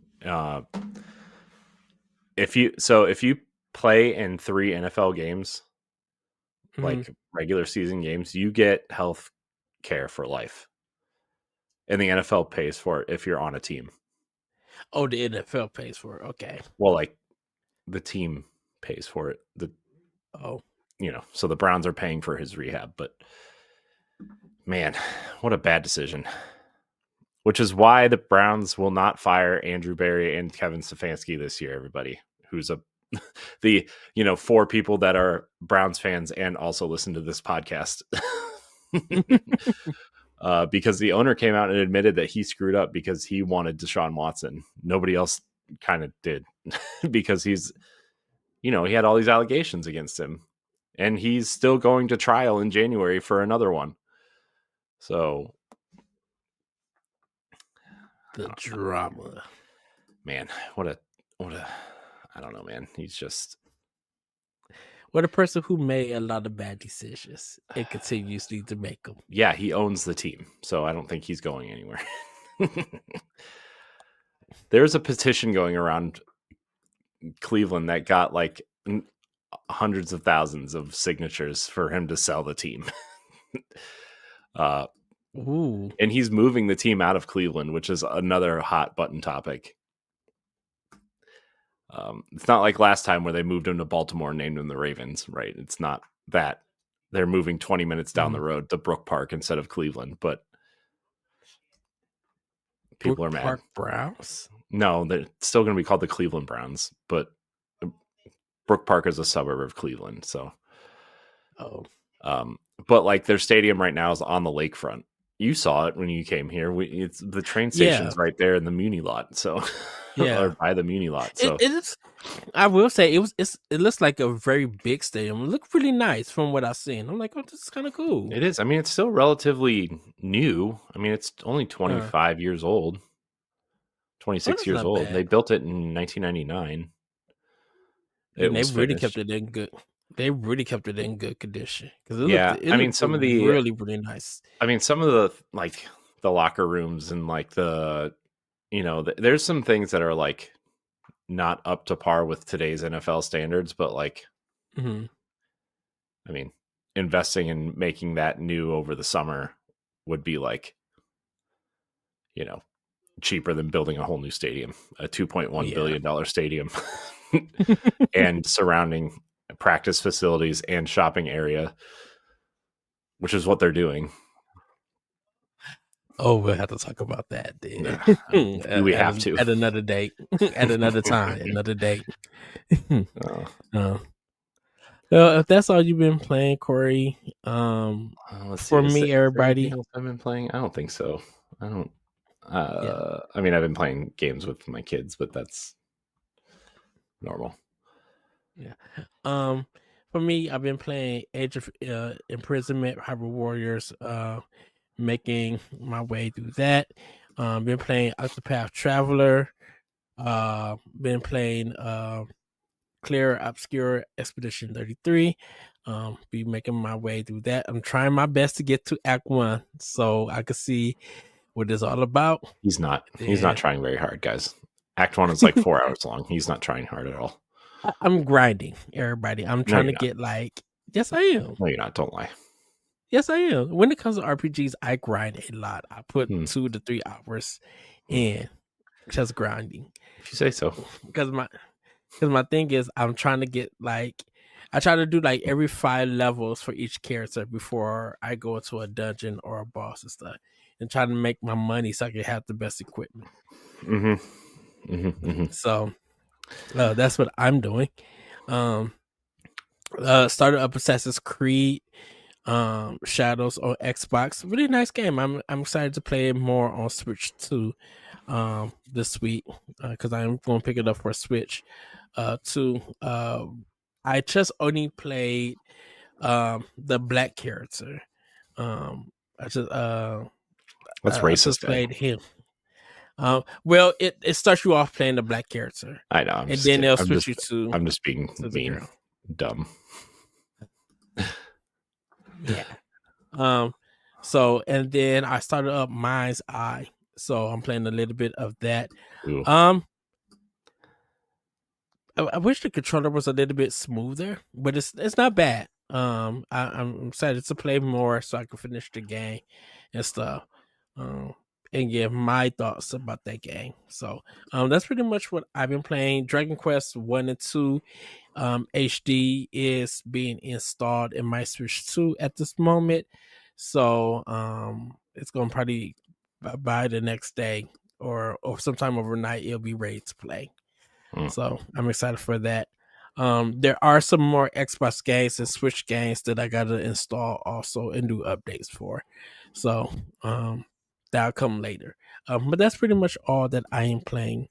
if you play in 3 NFL games, like regular season games, you get health care for life. And the NFL pays for it if you're on a team. Oh, the NFL pays for it. Okay. Well, like the team pays for it. So the Browns are paying for his rehab, but man, what a bad decision. Which is why the Browns will not fire Andrew Berry and Kevin Stefanski this year, everybody. Who's the 4 people that are Browns fans and also listen to this podcast. Because the owner came out and admitted that he screwed up because he wanted Deshaun Watson. Nobody else kind of did because he's, he had all these allegations against him and he's still going to trial in January for another one. So the drama, man, what a, I don't know, man. He's just a person who made a lot of bad decisions and continuously to make them. Yeah, he owns the team, so I don't think he's going anywhere. There's a petition going around Cleveland that got like hundreds of thousands of signatures for him to sell the team. And he's moving the team out of Cleveland, which is another hot button topic. It's not like last time where they moved him to Baltimore and named him the Ravens, right? It's not that. They're moving 20 minutes down the road to Brook Park instead of Cleveland, but people are mad. Park Browns? No, they're still going to be called the Cleveland Browns, but Brook Park is a suburb of Cleveland, so. But like their stadium right now is on the lakefront. You saw it when you came here. It's the train station's right there in the Muni lot, so or by the Muni lot. So it is. I will say it looks like a very big stadium. It looked really nice from what I've seen. I'm like, oh, this is kind of cool. It is. I mean, it's still relatively new. I mean, it's only 25 years old, 26 years old. Bad. They built it in 1999. And they really kept it in good. They really kept it in good condition. I mean, some of the really, really nice. I mean, some of the like the locker rooms and like the, there's some things that are like not up to par with today's NFL standards, but like, I mean, investing in making that new over the summer would be like, cheaper than building a whole new stadium, a $2.1 billion stadium and surrounding practice facilities and shopping area, which is what they're doing. Oh, we'll have to talk about that then. We have to at another date, at another time, another date. If that's all you've been playing, Corey, for me, everybody, I've been playing. I don't think so. I don't. I mean, I've been playing games with my kids, but that's normal. Yeah. For me, I've been playing Age of Imprisonment, Hyrule Warriors, making my way through that. Been playing Octopath Traveler. Been playing Clear Obscure Expedition 33. Be making my way through that. I'm trying my best to get to Act 1 so I can see what it's all about. He's not trying very hard, guys. Act 1 is like 4 hours long. He's not trying hard at all. I'm grinding, everybody. I'm trying to get like, yes, I am. No, you're not. Don't lie. Yes, I am. When it comes to RPGs, I grind a lot. I put 2 to 3 hours in just grinding. If you say so. Because my thing is, I'm trying to get like, I try to do like every 5 levels for each character before I go into a dungeon or a boss and stuff, and try to make my money so I can have the best equipment. So that's what I'm doing. Started up Assassin's Creed Shadows on Xbox. Really nice game. I'm excited to play it more on Switch 2 this week, because I'm going to pick it up for Switch 2. I just only played the black character. I just That's racist. Just played him. Well, it starts you off playing the black character. I know, and then they'll switch you to. I'm just being mean, dumb. Yeah. So, and then I started up Mind's Eye, so I'm playing a little bit of that. Ooh. I wish the controller was a little bit smoother, but it's not bad. I'm excited to play more so I can finish the game and stuff. And give my thoughts about that game. So that's pretty much what I've been playing. Dragon Quest 1 and 2 HD is being installed in my Switch 2 at this moment. So it's going to probably by the next day or sometime overnight, it'll be ready to play. So I'm excited for that. There are some more Xbox games and Switch games that I got to install also and do updates for. So that'll come later. But that's pretty much all that I am playing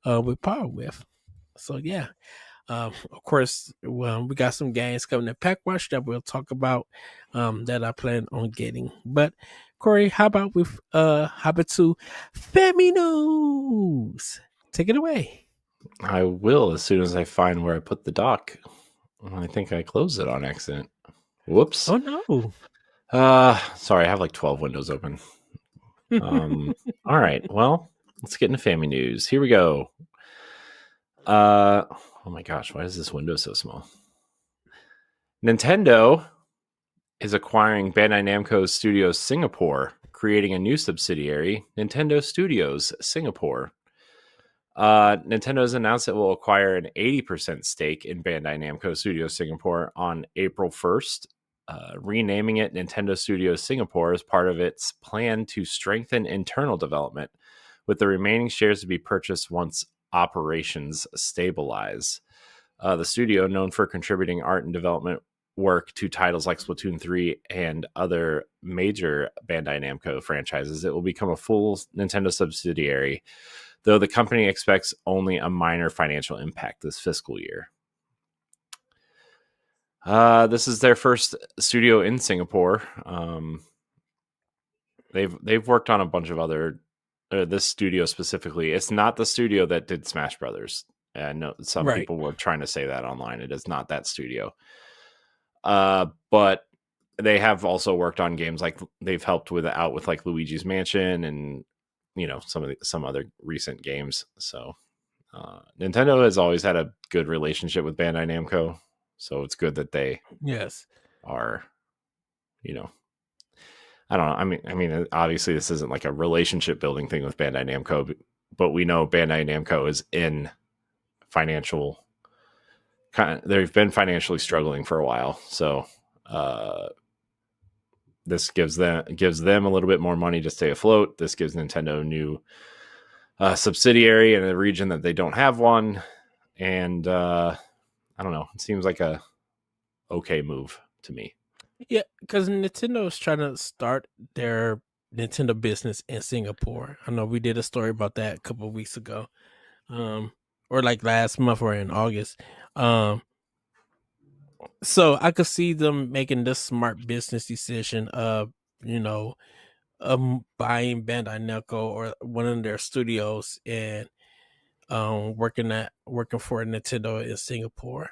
with Power with. So yeah. Of course, we got some games coming to Pack Watch that we'll talk about that I plan on getting. But Corey, how about to Family News? Take it away. I will as soon as I find where I put the dock. I think I closed it on accident. Whoops. Oh no. Sorry, I have like 12 windows open. All right, well, let's get into Family News. Here we go. Oh my gosh, why is this window so small? Nintendo is acquiring Bandai Namco Studios Singapore, creating a new subsidiary, Nintendo Studios Singapore. Nintendo has announced it will acquire an 80% stake in Bandai Namco Studios Singapore on April 1st. Renaming it Nintendo Studios Singapore as part of its plan to strengthen internal development, with the remaining shares to be purchased once operations stabilize. The studio, known for contributing art and development work to titles like Splatoon 3 and other major Bandai Namco franchises, it will become a full Nintendo subsidiary, though the company expects only a minor financial impact this fiscal year. This is their first studio in Singapore. They've worked on a bunch of other. This studio specifically, it's not the studio that did Smash Brothers. I know some people were trying to say that online. It is not that studio. But they have also worked on games like they've helped with like Luigi's Mansion and some other recent games. So Nintendo has always had a good relationship with Bandai Namco. So it's good that they are, I don't know. I mean, obviously this isn't like a relationship building thing with Bandai Namco, but we know Bandai Namco is in financial they've been financially struggling for a while. So this gives them a little bit more money to stay afloat. This gives Nintendo a new subsidiary in a region that they don't have one. And I don't know. It seems like a okay move to me. Yeah, because Nintendo is trying to start their Nintendo business in Singapore. I know we did a story about that a couple of weeks ago, or like last month or in August. So I could see them making this smart business decision of, buying Bandai Namco or one of their studios and working for Nintendo in Singapore.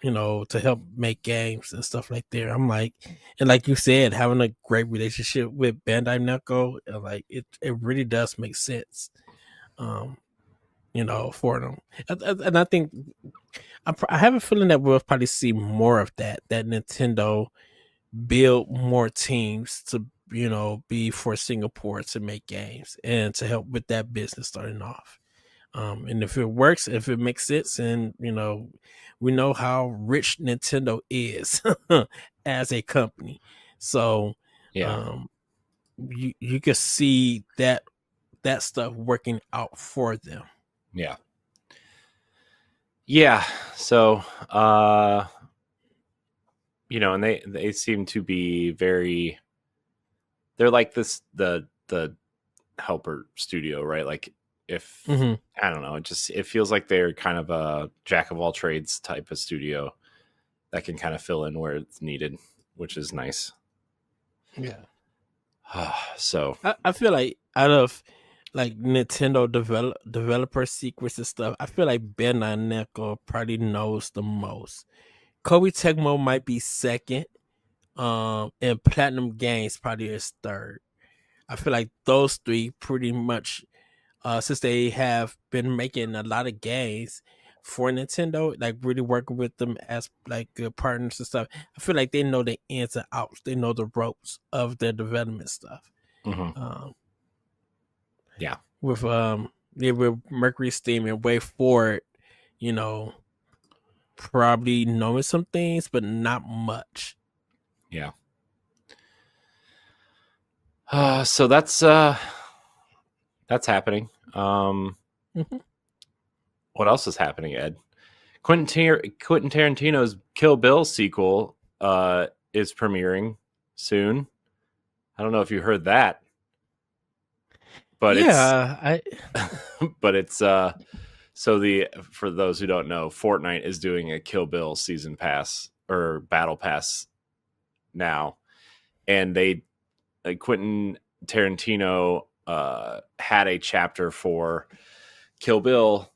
To help make games and stuff like that. I'm like, and like you said, having a great relationship with Bandai Namco, like it really does make sense. for them. And I think I have a feeling that we'll probably see more of that. That Nintendo build more teams to be for Singapore to make games and to help with that business starting off. And if it works, if it makes sense, and we know how rich Nintendo is as a company, so Yeah. um, you can see that stuff working out for them. Yeah. Yeah. So, and they seem to be very, they're like the helper studio, right? Like if, Mm-hmm. I don't know, it feels like they're kind of a jack of all trades type of studio that can kind of fill in where it's needed, which is nice. Yeah. So I feel like out of like Nintendo developer secrets and stuff, I feel like Bandai Namco probably knows the most. Koei Tecmo might be second, and Platinum Games probably is third. I feel like those three pretty much, since they have been making a lot of games for Nintendo, like really working with them as like good partners and stuff. I feel like they know the ins and outs. They know the ropes of their development stuff. mhm. Um, Yeah. with Mercury Steam and Way Forward, you know, probably knowing some things, but not much. Yeah. So that's happening. Mm-hmm. What else is happening, Ed? Quentin Tarantino's Kill Bill sequel is premiering soon. I don't know if you heard that, but Yeah, I it's so the for those who don't know, Fortnite is doing a Kill Bill season pass or battle pass now, and Quentin Tarantino had a chapter for Kill Bill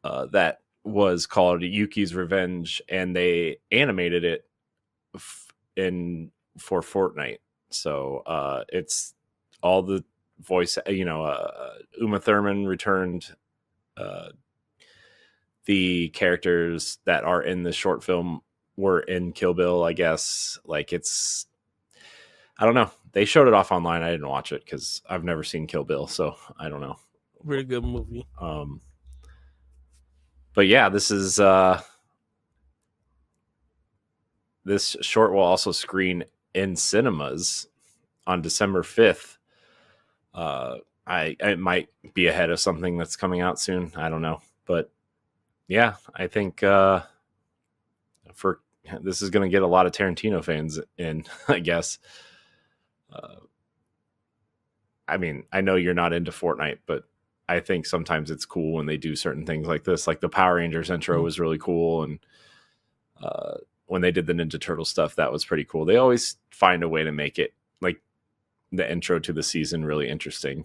that was called Yuki's Revenge, and they animated it for Fortnite. So it's all the voice. Uma Thurman returned. Uh, the characters that are in the short film were in Kill Bill, I guess. Like I don't know. They showed it off online. I didn't watch it because I've never seen Kill Bill, so I don't know. really good movie. But yeah, this short will also screen in cinemas on December 5th. I might be ahead of something that's coming out soon. I don't know, but yeah, I think for this is going to get a lot of Tarantino fans in. I guess. I mean, I know you're not into Fortnite, but I think sometimes it's cool when they do certain things like this. Like the Power Rangers intro was really cool, and when they did the Ninja Turtle stuff, that was pretty cool. They always find a way to make it like the intro to the season really interesting.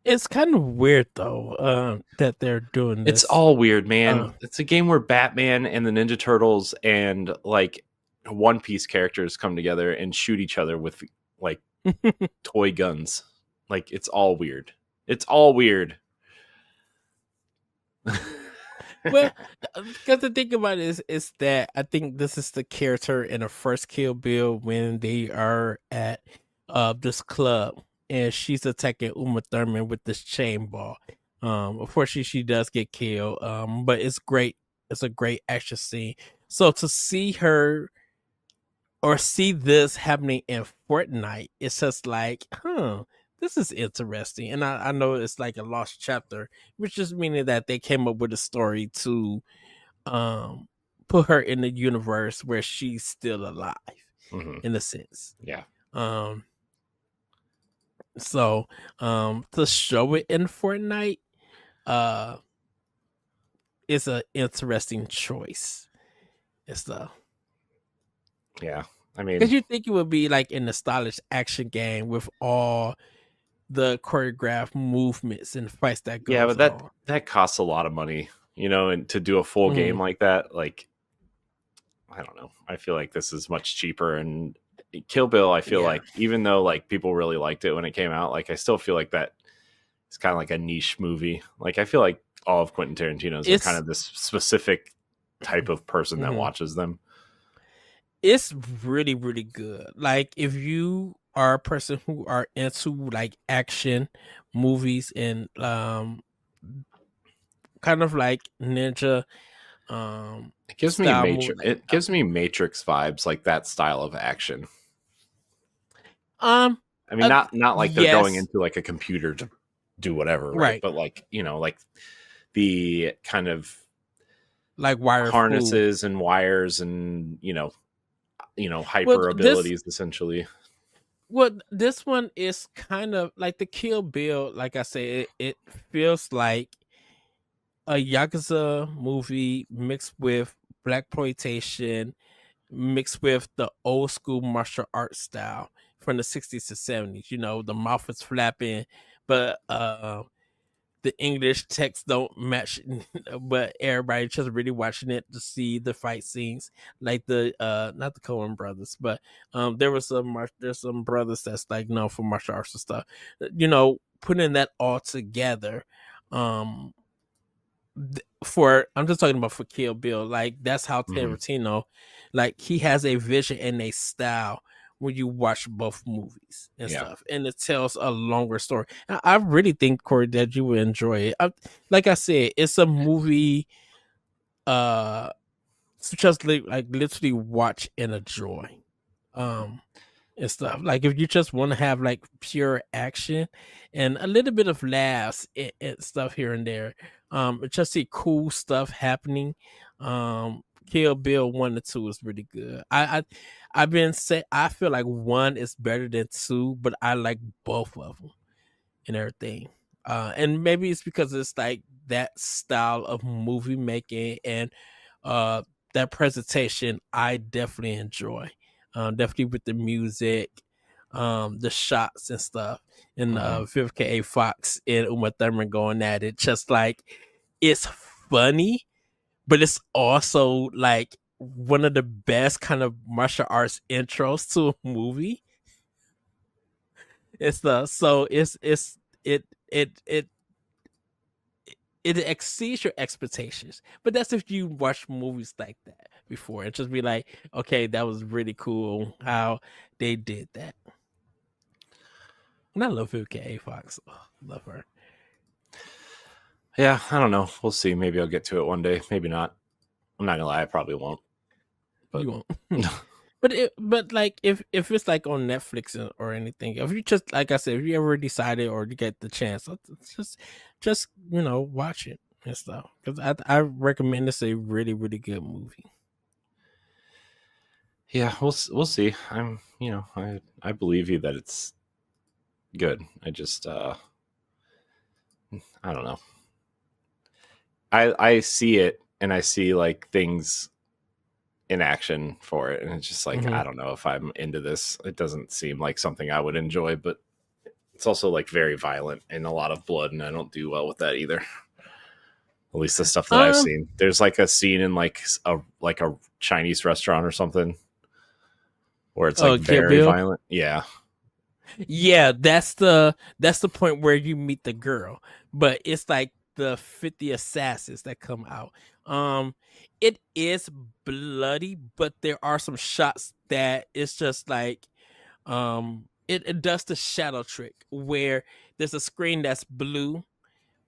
It's kind of weird though, that they're doing this. It's all weird, man. It's a game where Batman and the Ninja Turtles and like One Piece characters come together and shoot each other with like toy guns. Like it's all weird. It's all weird. Well, because the thing about it is that I think this is the character in the first Kill Bill when they are at this club and she's attacking Uma Thurman with this chain ball. Unfortunately, she does get killed. But it's great. It's a great action scene. So to see her or see this happening in Fortnite, it's just like, this is interesting. And I know it's like a lost chapter, which is meaning that they came up with a story to um put her in the universe where she's still alive in a sense. Yeah. Um so to show it in Fortnite is an interesting choice. It's Yeah. I mean, because you think it would be like in the stylish action game with all the choreographed movements and fights that goes yeah, but on. that costs a lot of money, and to do a full game like that, like I don't know. I feel like this is much cheaper. And Kill Bill, I feel like even though like people really liked it when it came out, like I still feel like that it's kind of like a niche movie. Like I feel like all of Quentin Tarantino's are kind It's of this specific type of person that mhm. watches them. It's really, really good. Like if you are a person who are into like action movies and kind of like ninja It gives me style movie, Matrix. It gives me Matrix vibes, like that style of action. um I mean, not like they're going yes, into like a computer to do whatever, right? right, But like like the kind of like wire fu. harnesses and wires and Well, hyper this abilities essentially. well this one is kind of like the Kill Bill. Like I say, it feels like a Yakuza movie mixed with black exploitation, mixed with the old school martial arts style from the 60s to 70s. You know, the mouth is flapping, but the English text don't match, but everybody just really watching it to see the fight scenes, like the not the Coen brothers, but there's some brothers that's like known for martial arts and stuff. Putting that all together, um, for I'm just talking about for Kill Bill, like that's how Hmm. Tarantino, like he has a vision and a style when you watch both movies and Yeah. stuff, and it tells a longer story. I really think Corey that you would enjoy it. Like I said, it's a movie, uh, to just like literally watch and enjoy. Um, and stuff. Like if you just want to have like pure action and a little bit of laughs and stuff here and there, just see cool stuff happening. Kill Bill 1 and 2 is really good. I've been say I feel like 1 is better than 2, but I like both of them and everything. And maybe it's because it's like that style of movie making and uh that presentation I definitely enjoy. Definitely with the music, the shots and stuff, and Hmm. Vivica A. Fox and Uma Thurman going at it. Just like it's funny, but it's also like one of the best kind of martial arts intros to a movie. It's the so it it it it exceeds your expectations. But that's if you watch movies like that before and just be like, okay, that was really cool how they did that. And I love Vivica A. Fox. Oh, love her. Yeah, I don't know. We'll see. Maybe I'll get to it one day. Maybe not. I'm not gonna lie, I probably won't. But You won't. But like if it's like on Netflix or anything, if you just like I said, if you ever decided or you get the chance, just watch it and stuff because I recommend it's a really really good movie. yeah, we'll see. I believe you that it's good. I just I don't know. I see it and I see like things in action for it, and it's just like Hmm. I don't know if I'm into this. It doesn't seem like something I would enjoy, but it's also like very violent and a lot of blood, and I don't do well with that either. At least the stuff that I've Um. seen. There's like a scene in like a Chinese restaurant or something where it's like Oh, Kill very Bill. violent. Yeah. Yeah, that's the point where you meet the girl, but it's like the 50 assassins that come out. It is bloody, but there are some shots that it's just like it does the shadow trick where there's a screen that's blue,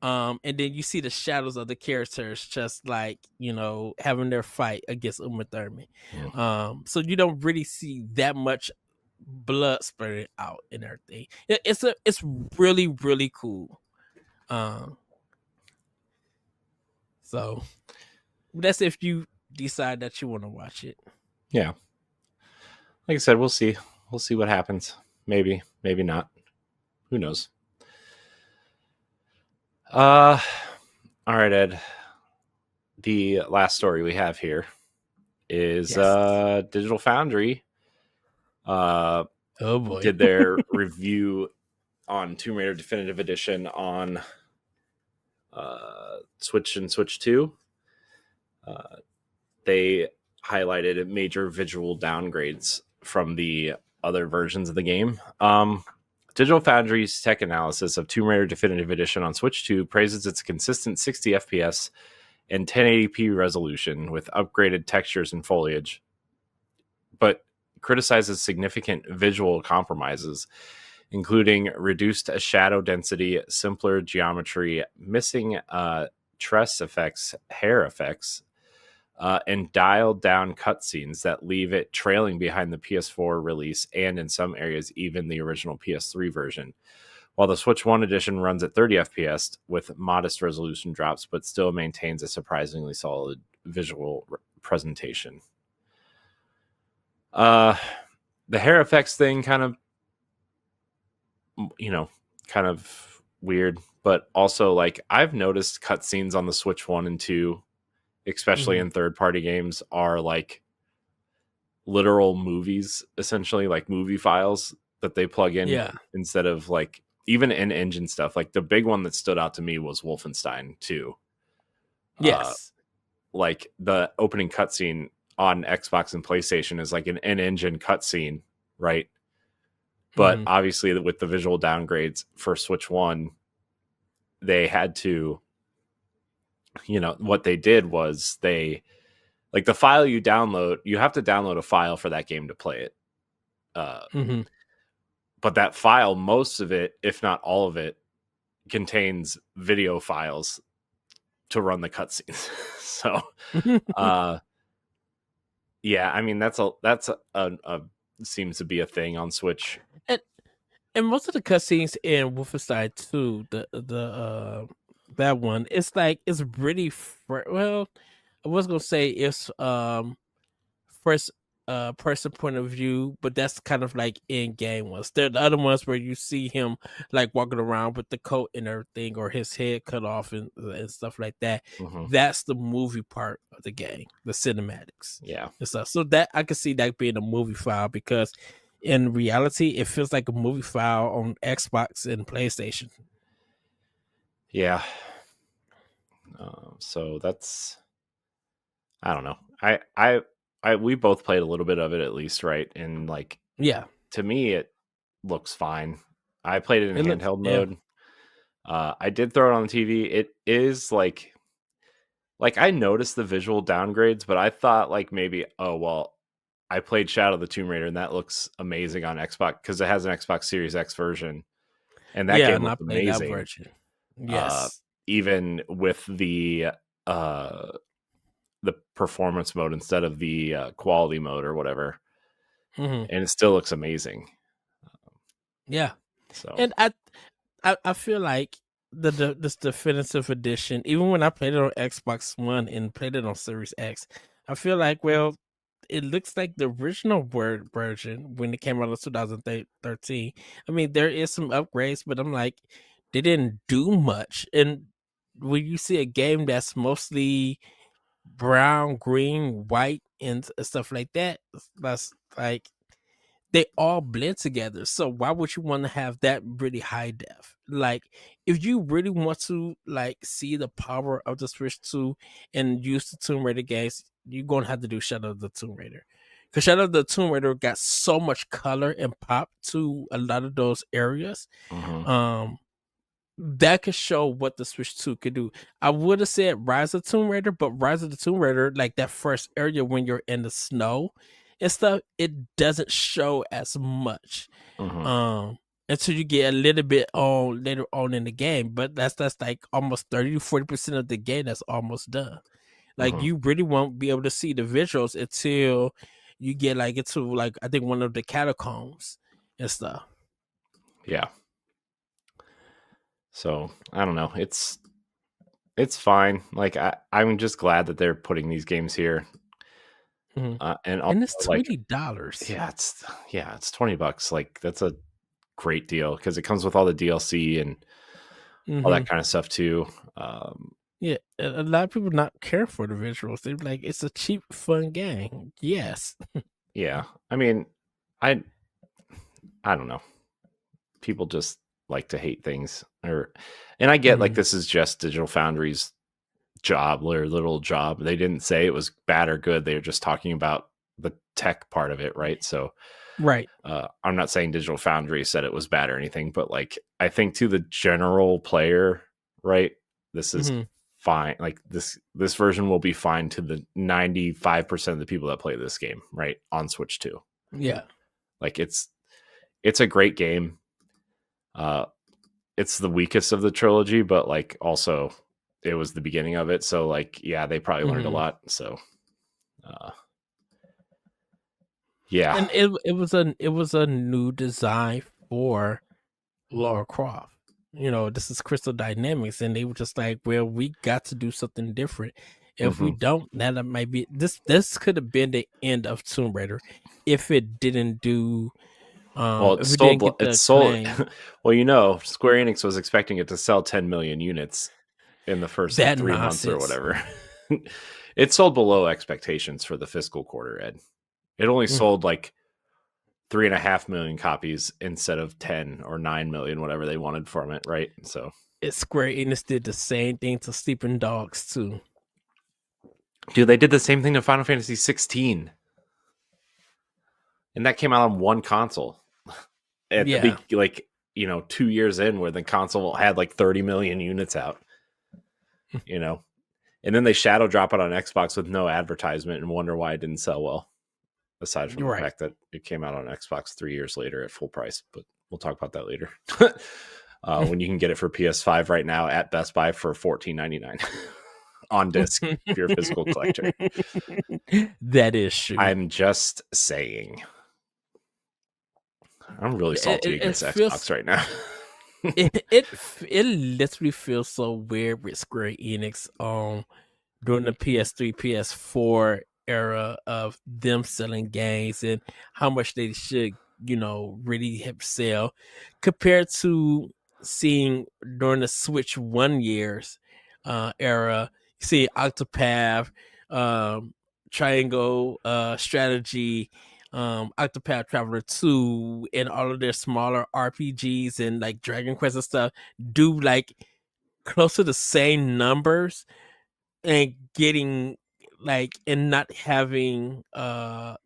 and then you see the shadows of the characters just like having their fight against Uma Thurman. Mm. So you don't really see that much blood spurting out and everything. It's really really cool. Um, so that's if you decide that you want to watch it. Yeah. Like I said, we'll see. We'll see what happens. Maybe, maybe not. Who knows? Uh all right, Ed. The last story we have here is Yes. Digital Foundry uh Oh boy. did their review on Tomb Raider Definitive Edition on Switch and Switch 2. They highlighted major visual downgrades from the other versions of the game. Digital Foundry's tech analysis of Tomb Raider Definitive Edition on Switch 2 praises its consistent 60 FPS and 1080p resolution with upgraded textures and foliage, but criticizes significant visual compromises, including reduced shadow density, simpler geometry, missing tress effects, hair effects, and dialed down cutscenes that leave it trailing behind the PS4 release and in some areas even the original PS3 version. While the Switch 1 edition runs at 30 FPS with modest resolution drops, but still maintains a surprisingly solid visual presentation. The hair effects thing kind of weird, but also like I've noticed cutscenes on the Switch 1 and 2, especially in third-party games, are like literal movies, essentially like movie files that they plug in instead of like even in-engine stuff. Like the big one that stood out to me was Wolfenstein 2. Yes. Like the opening cutscene on Xbox and PlayStation is like an in-engine cutscene, right? But obviously with the visual downgrades for Switch 1, they had to, what they did was they, like the file you download, you have to download a file for that game to play it. But that file, most of it, if not all of it, contains video files to run the cutscenes. So, yeah, I mean that's a seems to be a thing on Switch. And most of the cutscenes in Wolfenstein 2, the that one, it's like it's really well. I was gonna say it's first person point of view, but that's kind of like in game ones. There are the other ones where you see him like walking around with the coat and everything, or his head cut off and stuff like that. That's the movie part of the game, the cinematics, and stuff. So that I can see that being a movie file, because in reality, it feels like a movie file on Xbox and PlayStation. Yeah. So that's, I don't know. We both played a little bit of it at least, right? And like, to me, it looks fine. I played it in handheld mode. I did throw it on the TV. It is like I noticed the visual downgrades, but I thought like maybe, oh, well, I played Shadow of the Tomb Raider and that looks amazing on Xbox because it has an Xbox Series X version. And that game looked amazing. That version. Yes. Even with the performance mode instead of the quality mode or whatever. And it still looks amazing. Yeah. So, and I feel like this definitive edition, even when I played it on Xbox One and played it on Series X, I feel like, well, it looks like the original version when it came out in 2013. I mean, there is some upgrades, but I'm like, they didn't do much. And when you see a game that's mostly brown, green, white, and stuff like that, that's like they all blend together. So why would you want to have that really high def? Like, if you really want to like see the power of the Switch 2 and use the Tomb Raider games, you're gonna have to do Shadow of the Tomb Raider. Because Shadow of the Tomb Raider got so much color and pop to a lot of those areas. That could show what the Switch 2 could do. I would have said Rise of Tomb Raider, but Rise of the Tomb Raider, like that first area when you're in the snow and stuff, it doesn't show as much until you get a little bit on later on in the game. But that's like almost 30 to 40% of the game that's almost done. Like you really won't be able to see the visuals until you get like into like I think one of the catacombs and stuff. Yeah. So I don't know. It's fine. Like I'm just glad that they're putting these games here. And it's $20. Yeah, it's $20. Like that's a great deal because it comes with all the DLC and all that kind of stuff too. Yeah, a lot of people not care for the visuals. They're like, it's a cheap, fun game. Yes. Yeah, I mean, I don't know. People just like to hate things, and I get like this is just Digital Foundry's job, their little job. They didn't say it was bad or good. They were just talking about the tech part of it, right? So Right. I'm not saying Digital Foundry said it was bad or anything, but like I think to the general player, right, this is fine. Like this version will be fine to the 95% of the people that play this game, right, on Switch 2. Yeah. Like it's a great game. It's the weakest of the trilogy, but like also it was the beginning of it, so like yeah, they probably learned a lot. So yeah. And it was a new design for Lara Croft. You know, this is Crystal Dynamics, and they were just like, well, we got to do something different. If we don't, that might be this could have been the end of Tomb Raider if it didn't do Well, if we didn't get the it's sold. claim. Well, you know, Square Enix was expecting it to sell 10 million units in the first like That 3 months or nonsense. whatever. It sold below expectations for the fiscal quarter, Ed. It only sold like 3.5 million copies instead of 10 or 9 million, whatever they wanted from it, right? So Square Enix did the same thing to Sleeping Dogs too. dude, they did the same thing to Final Fantasy 16. And that came out on one console. At the like, you know, 2 years in, where the console had like 30 million units out. You know. And then they shadow drop it on Xbox with no advertisement and wonder why it didn't sell well. Aside from the fact that it came out on Xbox 3 years later at full price, but we'll talk about that later. When you can get it for PS5 right now at Best Buy for $14.99 on disc if you're a physical collector. That is true. I'm just saying. I'm really salty against Xbox right now. it literally feels so weird with Square Enix during the PS3, PS4 era of them selling games and how much they should, you know, really have sell compared to seeing during the Switch 1 years era. You see Octopath, Triangle Strategy, Octopath Traveler 2, and all of their smaller RPGs and like Dragon Quest and stuff do like close to the same numbers and getting like and not having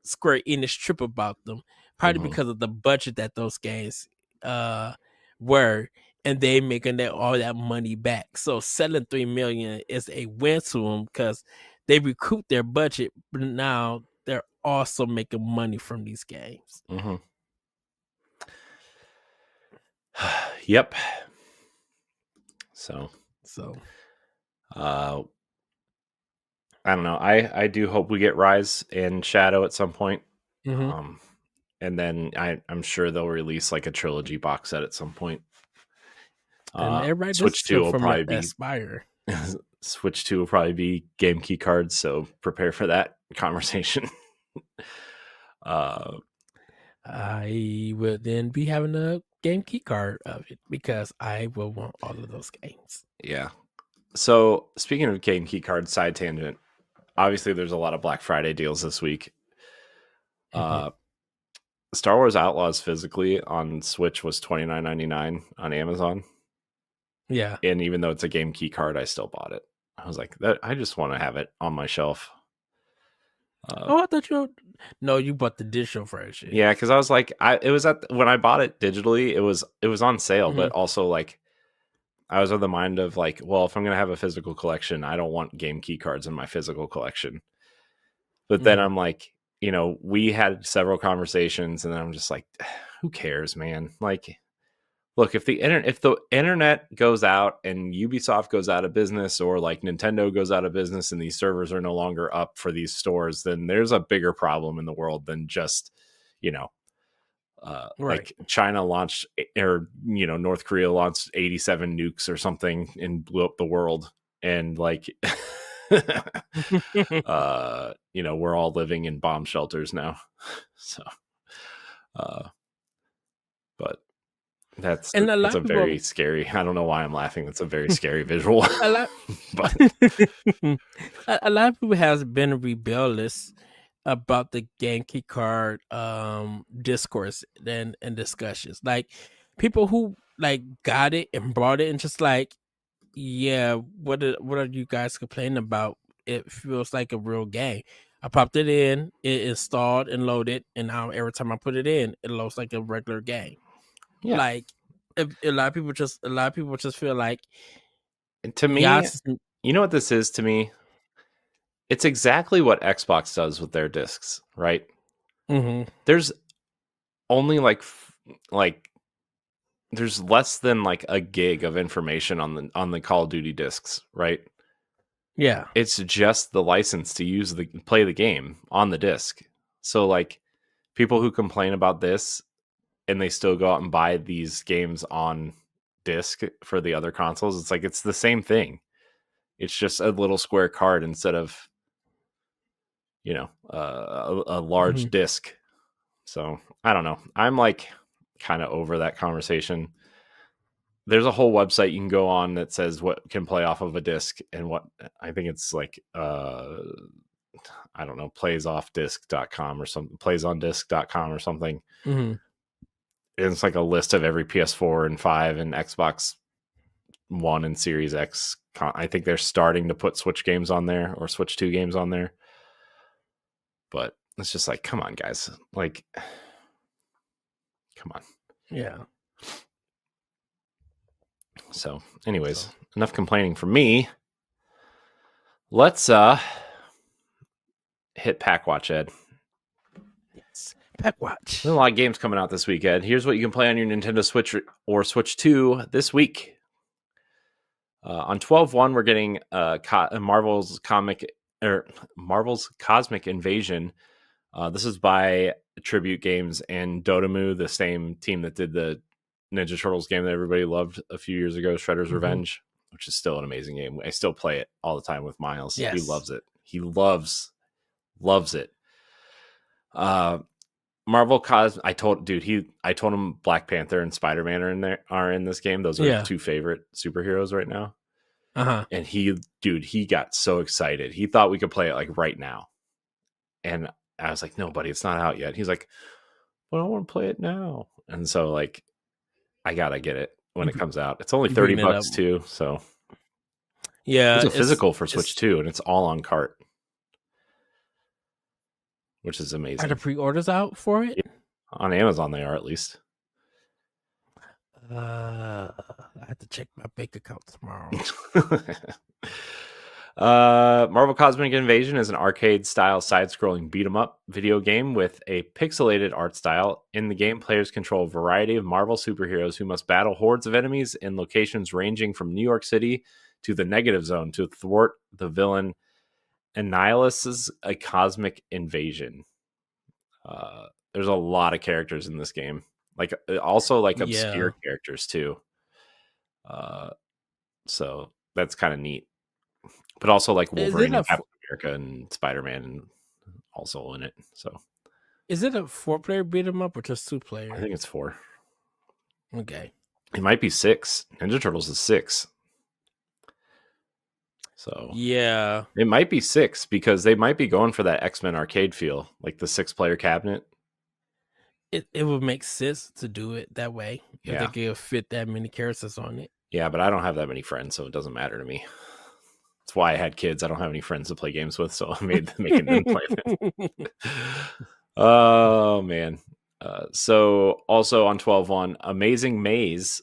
Square Enix trip about them, probably because of the budget that those games were, and they making that all that money back. So selling 3 million is a win to them because they recoup their budget, but now they're also making money from these games. Yep. So I don't know. I do hope we get Rise and Shadow at some point. And then I'm sure they'll release like a trilogy box set at some point. Switch 2 will probably be Aspire. Switch 2 will probably be game key cards, so prepare for that conversation. I will then be having a game key card of it because I will want all of those games. Yeah. So speaking of game key cards, side tangent. Obviously, there's a lot of Black Friday deals this week. Star Wars Outlaws physically on Switch was $29.99 on Amazon. Yeah. And even though it's a game key card, I still bought it. I was like, I just want to have it on my shelf. I thought you bought the digital version. Yeah, because I was like, when I bought it digitally, it was on sale, but also like I was of the mind of like, well, if I'm gonna have a physical collection, I don't want game key cards in my physical collection. But then I'm like, you know, we had several conversations, and then I'm just like, who cares, man? Like, look, if the internet goes out and Ubisoft goes out of business, or like Nintendo goes out of business, and these servers are no longer up for these stores, then there's a bigger problem in the world than just, you know, like China launched, or you know, North Korea launched 87 nukes or something and blew up the world, and like, you know, we're all living in bomb shelters now. So, but. That's a very scary. I don't know why I'm laughing. That's a very scary visual. A lot of people has been rebellious about the game key card discourse and discussions. Like people who like got it and brought it and just like, yeah, what are you guys complaining about? It feels like a real game. I popped it in, it installed and loaded, and now every time I put it in, it looks like a regular game. Yeah. Like a lot of people just feel like, And to yeah, me, you know what this is to me? It's exactly what Xbox does with their discs, right? mm-hmm. There's only like there's less than like a gig of information on the Call of Duty discs, right? Yeah. It's just the license to play the game on the disc. So like people who complain about this and they still go out and buy these games on disc for the other consoles, it's like it's the same thing. It's just a little square card instead of a large Mm-hmm. disc. So I don't know. I'm like kind of over that conversation. There's a whole website you can go on that says what can play off of a disc and what I think it's like I don't know, playsoffdisc.com or something, playsondisc.com or something. Mm-hmm. And it's like a list of every PS4 and 5 and Xbox One and Series X. I think they're starting to put Switch games on there or Switch 2 games on there. But it's just like, come on, guys. Like, come on. Yeah. So, anyways, enough complaining from me. Let's hit Pack Watch, Ed. Yes. Pack Watch. There's a lot of games coming out this week, Ed. Here's what you can play on your Nintendo Switch or Switch 2 this week. On 12/1, we're getting Marvel's Cosmic Invasion. This is by Tribute Games and Dotemu, the same team that did the Ninja Turtles game that everybody loved a few years ago, Shredder's Revenge, which is still an amazing game. I still play it all the time with Miles. Yes. He loves it. He loves it. Marvel I told him Black Panther and Spider-Man are in this game. Those are his two favorite superheroes right now. And he got so excited. He thought we could play it like right now. And I was like, no, buddy, it's not out yet. He's like, well, I want to play it now. And so like, I gotta get it when it comes out. It's only $30 too. So yeah, it's a physical for Switch 2 and it's all on cart, which is amazing. Are the pre-orders out for it? Yeah. On Amazon, they are at least. I have to check my bank account tomorrow. Marvel Cosmic Invasion is an arcade-style side-scrolling beat-em-up video game with a pixelated art style. In the game, players control a variety of Marvel superheroes who must battle hordes of enemies in locations ranging from New York City to the Negative Zone to thwart the villain Annihilus' a cosmic invasion. There's a lot of characters in this game. Like also like obscure characters too. So that's kind of neat. But also like Wolverine and Captain America and Spider-Man and also in it. So is it a 4-player beat 'em up or just 2-player? I think it's 4. Okay. It might be 6. Ninja Turtles is 6. So yeah, it might be 6 because they might be going for that X-Men arcade feel, like the 6-player cabinet. It would make sense to do it that way if they could fit that many characters on it. Yeah, but I don't have that many friends, so it doesn't matter to me. That's why I had kids. I don't have any friends to play games with, so I made making them play them. Oh man. So also on 12/1, Amazing Maze.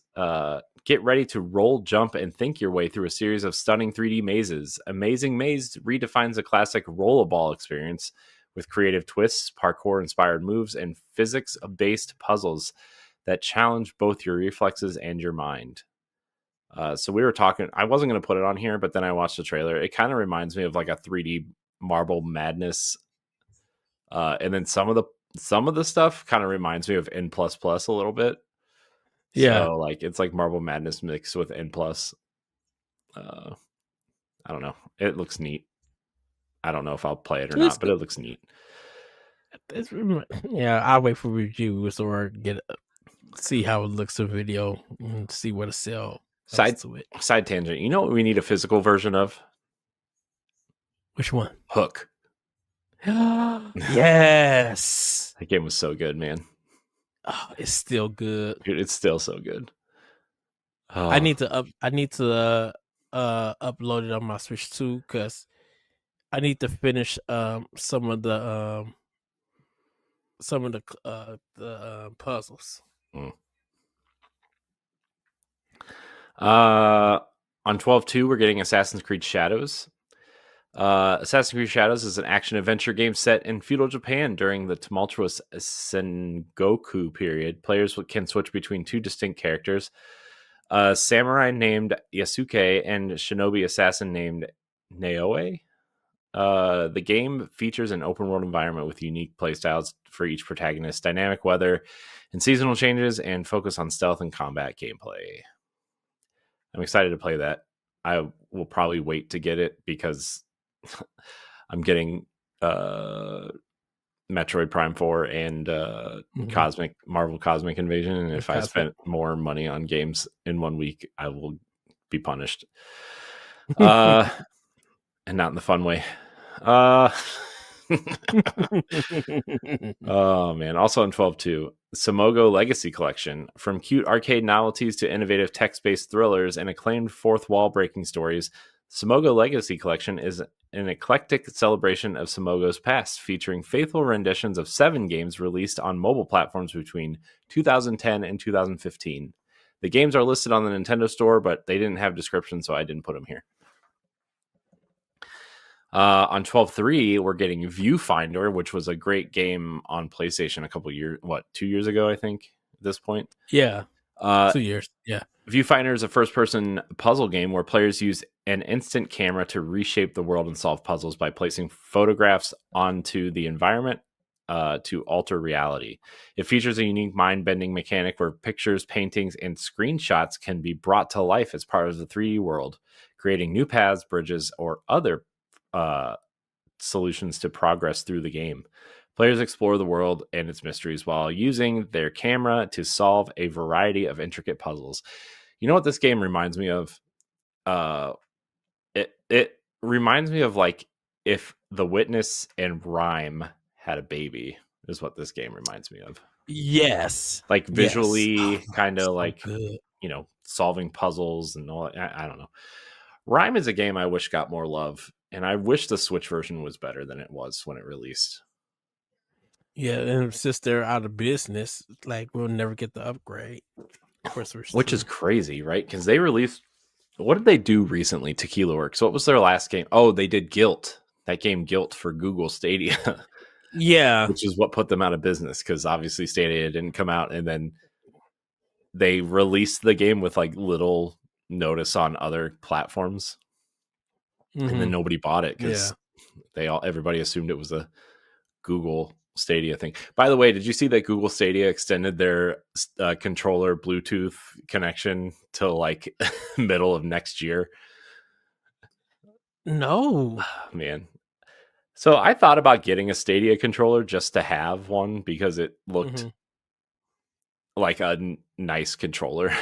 Get ready to roll, jump, and think your way through a series of stunning 3D mazes. Amazing Maze redefines a classic roll-a-ball experience with creative twists, parkour-inspired moves, and physics-based puzzles that challenge both your reflexes and your mind. So we were talking, I wasn't going to put it on here, but then I watched the trailer. It kind of reminds me of like a 3D Marble Madness. And then some of the stuff kind of reminds me of N++ a little bit. Yeah. So like, it's like Marble Madness mixed with N+. I don't know. It looks neat. I don't know if I'll play it or not, but it looks neat. Yeah, I'll wait for reviews or see how it looks in video and see what a sell side tangent. You know what we need a physical version of? Which one? Hook. Yes. That game was so good, man. Oh, it's still good. Dude, it's still so good. Oh. I need to upload it on my Switch too, because I need to finish some of the puzzles. Mm. On 12/2, we're getting Assassin's Creed Shadows. Assassin's Creed Shadows is an action-adventure game set in feudal Japan during the tumultuous Sengoku period. Players can switch between two distinct characters, a samurai named Yasuke and shinobi assassin named Naoe. The game features an open-world environment with unique playstyles for each protagonist, dynamic weather, and seasonal changes, and focus on stealth and combat gameplay. I'm excited to play that. I will probably wait to get it because I'm getting Metroid Prime 4 and Marvel Cosmic Invasion, and if I spent more money on games in 1 week, I will be punished. And not in the fun way. Oh man. Also on 12/2, Samogo Legacy Collection. From cute arcade novelties to innovative text-based thrillers and acclaimed fourth wall breaking stories, Samogo Legacy Collection is an eclectic celebration of Samogo's past, featuring faithful renditions of 7 games released on mobile platforms between 2010 and 2015. The games are listed on the Nintendo Store, but they didn't have descriptions, so I didn't put them here. On 12/3, we're getting Viewfinder, which was a great game on PlayStation a couple years, 2 years ago, I think, at this point. Yeah. 2 years. Yeah. Viewfinder is a first-person puzzle game where players use an instant camera to reshape the world and solve puzzles by placing photographs onto the environment to alter reality. It features a unique mind-bending mechanic where pictures, paintings, and screenshots can be brought to life as part of the 3D world, creating new paths, bridges, or other solutions to progress through the game. Players explore the world and its mysteries while using their camera to solve a variety of intricate puzzles. You know what this game reminds me of? It reminds me of like if The Witness and Rhyme had a baby, is what this game reminds me of. Yes. Like visually, yes. kind of so like good. Solving puzzles and all. I don't know. Rhyme is a game I wish got more love, and I wish the Switch version was better than it was when it released. Yeah, and since they're out of business, like we'll never get the upgrade. Which is crazy, right? Because they released. What did they do recently? Tequila Works. What was their last game? Oh, they did Guilt. That game Guilt for Google Stadia. Yeah. Which is what put them out of business, because obviously Stadia didn't come out, and then they released the game with like little notice on other platforms, and then nobody bought it because everybody assumed it was a Google Stadia thing. By the way, did you see that Google Stadia extended their controller Bluetooth connection to like middle of next year? No, man. So I thought about getting a Stadia controller just to have one because it looked like a nice controller,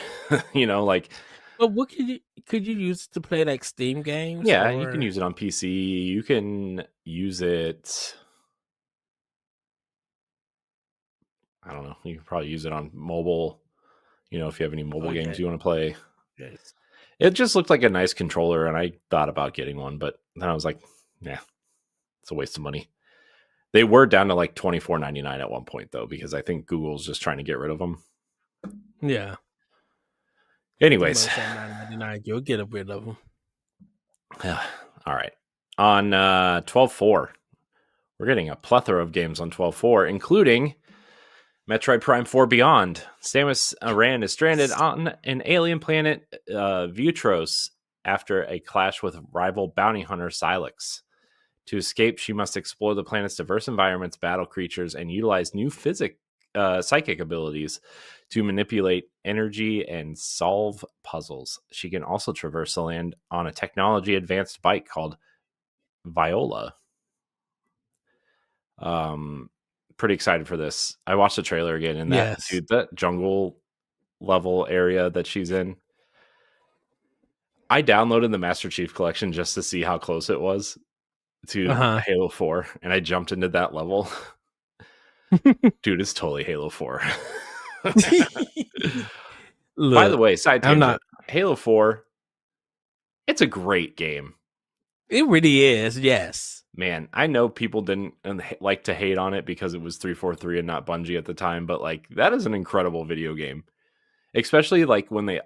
like. But what could you use to play like Steam games? Yeah, you can use it on PC. You can use it. I don't know. You can probably use it on mobile. If you have any mobile games you want to play. Yes. It just looked like a nice controller, and I thought about getting one, but then I was like, yeah, it's a waste of money. They were down to like $24.99 at one point, though, because I think Google's just trying to get rid of them. Yeah. Anyways, $9.99, you'll get rid of them. All right. On 12/4, we're getting a plethora of games on 12/4, including Metroid Prime 4 Beyond. Samus Aran is stranded on an alien planet, Viewtros, after a clash with rival bounty hunter Silex. To escape, she must explore the planet's diverse environments, battle creatures, and utilize new psychic abilities to manipulate energy and solve puzzles. She can also traverse the land on a technology-advanced bike called Viola. Pretty excited for this. I watched the trailer again, and that jungle level area that she's in. I downloaded the Master Chief Collection just to see how close it was to Halo 4, and I jumped into that level. Dude, it's totally Halo 4. Look, by the way, side tangent, Halo 4, it's a great game. It really is, yes. Man, I know people didn't like to hate on it because it was 343 and not Bungie at the time, but like that is an incredible video game. Especially like when they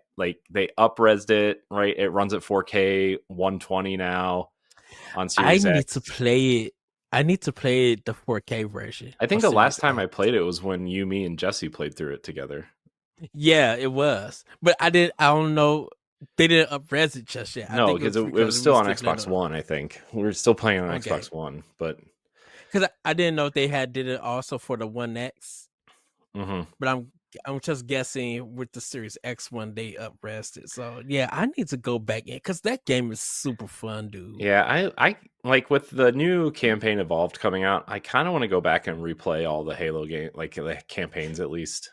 up-resed it, right? It runs at 4K 120 now on I Series need to X. play it. I need to play the 4K version I of think the last Series time I X. played it was when you, me, and Jesse played through it together. Yeah, it was, but I did. I don't know. They didn't up-res it just yet. I No, think it because was it because was it still was on still Xbox little. One, I think. We were still playing on Okay, Xbox One, but because I didn't know if they had did it also for the One X. mhm. But I'm just guessing with the Series X one they up-resed it. So yeah, I need to go back in because that game is super fun, dude. Yeah, I like with the new campaign Evolved coming out, I kind of want to go back and replay all the Halo game, like the campaigns at least.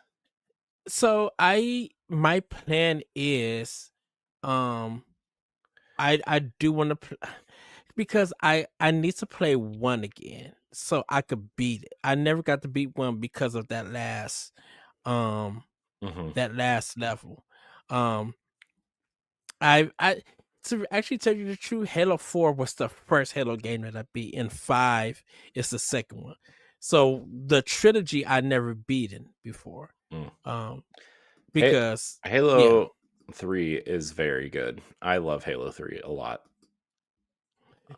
So my plan is, um, I do want to because I need to play one again so I could beat it. I never got to beat one because of um Hmm. that last level. Um, I to actually tell you the truth, Halo 4 was the first Halo game that I beat, and 5 is the second one. So the trilogy I never beaten before. Mm. Um, Hey, because yeah, Halo 3 is very good. I love Halo 3 a lot.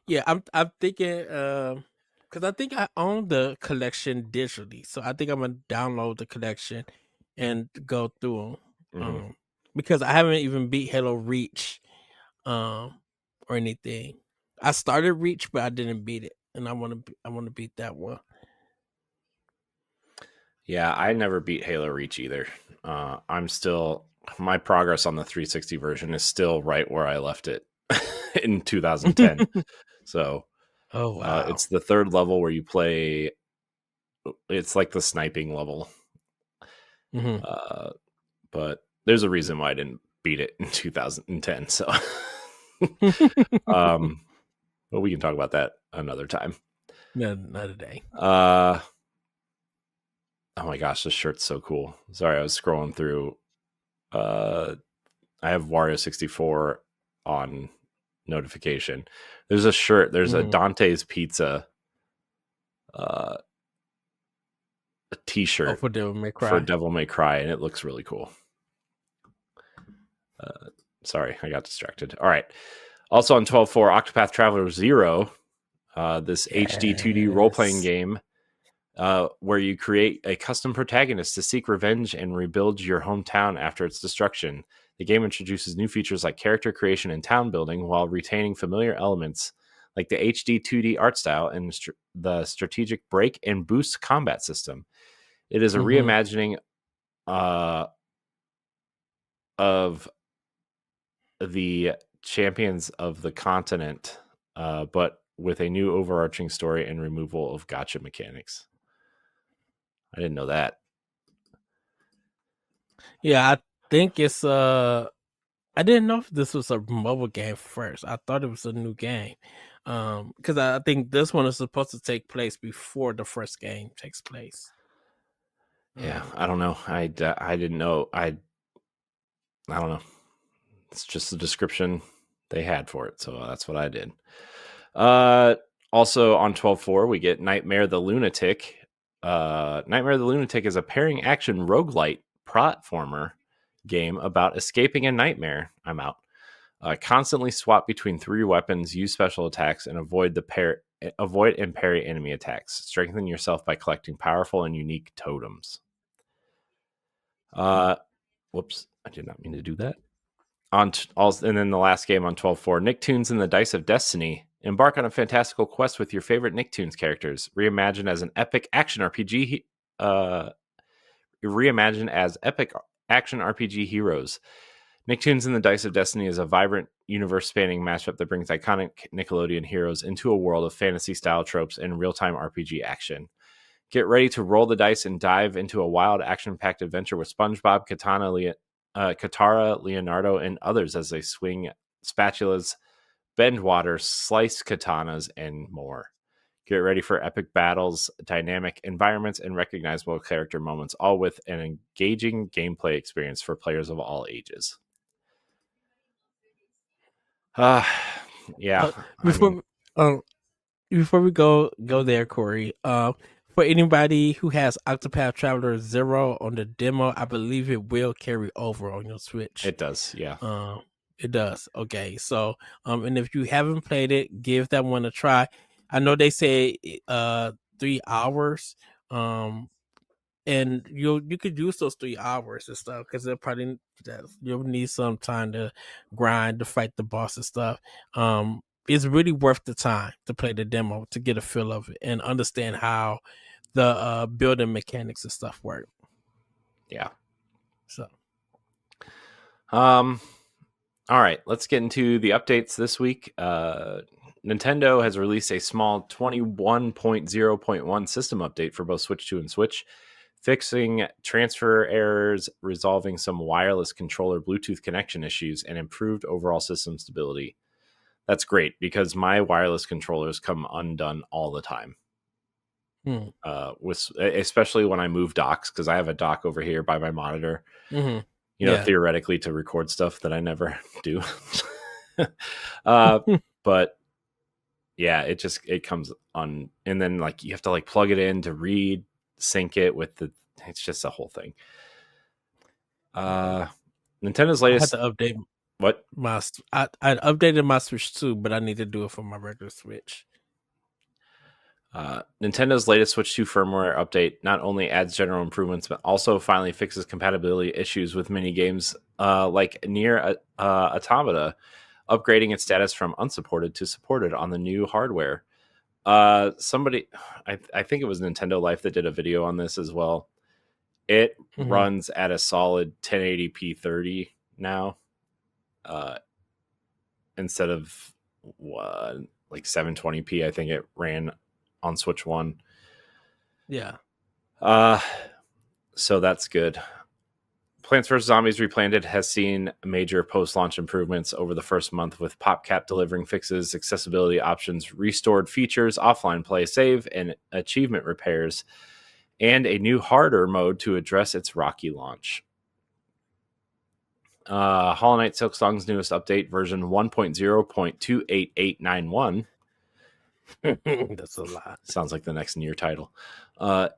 yeah, I'm thinking because I think I own the collection digitally, so I think I'm gonna download the collection and go through them. Hmm. Because I haven't even beat Halo Reach, um, or anything. I started Reach, but I didn't beat it, and I want to beat that one. Yeah, I never beat Halo Reach either. I'm still my progress on the 360 version is still right where I left it in 2010. So Oh wow. it's the third level where you play. It's like the sniping level, Hmm. uh, but there's a reason why I didn't beat it in 2010. So, um, but we can talk about that another time. No, not today. Uh, oh my gosh, this shirt's so cool. Sorry, I was scrolling through. Uh, I have Wario 64 on notification. There's a shirt. There's a Hmm. Dante's Pizza uh, a Oh, T-shirt for Devil May for Cry. Devil May Cry, and it looks really cool. Uh, sorry, I got distracted. All right. Also on 12.4, Octopath Traveler Zero, this HD 2D role playing Yes. game where you create a custom protagonist to seek revenge and rebuild your hometown after its destruction. The game introduces new features like character creation and town building while retaining familiar elements like the HD 2D art style and the strategic break and boost combat system. It is a Hmm. reimagining uh, of the champions of the continent, but with a new overarching story and removal of gotcha mechanics. I didn't know that. Yeah, I think it's I didn't know if this was a mobile game first. I thought it was a new game. Because I think this one is supposed to take place before the first game takes place. Yeah, Um, I don't know. I didn't know. I don't know. It's just the description they had for it, so that's what I did. Uh, Also on 12.4, we get Nightmare the Lunatic. Nightmare the Lunatic is a pairing action roguelite platformer game about escaping a nightmare. I'm out. Constantly swap between three weapons, use special attacks, and avoid and parry enemy attacks. Strengthen yourself by collecting powerful and unique totems. Uh, Whoops, I did not mean to do that. And then the last game on 12.4, Nicktoons and the Dice of Destiny. Embark on a fantastical quest with your favorite Nicktoons characters, reimagined as an epic action RPG. Uh, Reimagined as epic action RPG heroes. Nicktoons and the Dice of Destiny is a vibrant, universe-spanning mashup that brings iconic Nickelodeon heroes into a world of fantasy-style tropes and real-time RPG action. Get ready to roll the dice and dive into a wild, action-packed adventure with SpongeBob, Katara, Leonardo, and others as they swing spatulas, bend water, slice katanas, and more. Get ready for epic battles, dynamic environments, and recognizable character moments, all with an engaging gameplay experience for players of all ages. Uh, yeah, I mean, before, um, before we go there, Corey, for anybody who has Octopath Traveler 0 on the demo, I believe it will carry over on your Switch. It does, yeah. Um, it does. Okay, so and if you haven't played it, give that one a try. I know they say 3 hours. And you could use those 3 hours and stuff because they'll probably you'll need some time to grind to fight the boss and stuff. It's really worth the time to play the demo to get a feel of it and understand how the building mechanics and stuff work. Yeah. So, all right, let's get into the updates this week. Nintendo has released a small 21.0.1 system update for both Switch 2 and Switch, fixing transfer errors, resolving some wireless controller Bluetooth connection issues, and improved overall system stability. That's great because my wireless controllers come undone all the time. Especially when I move docks, because I have a dock over here by my monitor. Mm-hmm. Theoretically to record stuff that I never do. But yeah, it comes on, and then like you have to like plug it in to read, sync it with it's just a whole thing. Nintendo latest. I had to update what? I updated my Switch too, but I need to do it for my regular Switch. Nintendo's latest Switch 2 firmware update not only adds general improvements, but also finally fixes compatibility issues with mini games like Nier Automata, upgrading its status from unsupported to supported on the new hardware. Somebody, I think it was Nintendo Life that did a video on this as well. It runs at a solid 1080p 30 now, instead of like 720p. I think it ran on Switch 1. Yeah. So that's good. Plants vs. Zombies Replanted has seen major post-launch improvements over the first month, with PopCap delivering fixes, accessibility options, restored features, offline play save, and achievement repairs, and a new harder mode to address its rocky launch. Hollow Knight Silksong's newest update, version 1.0.28891, that's a lot. Sounds like the next Nier title.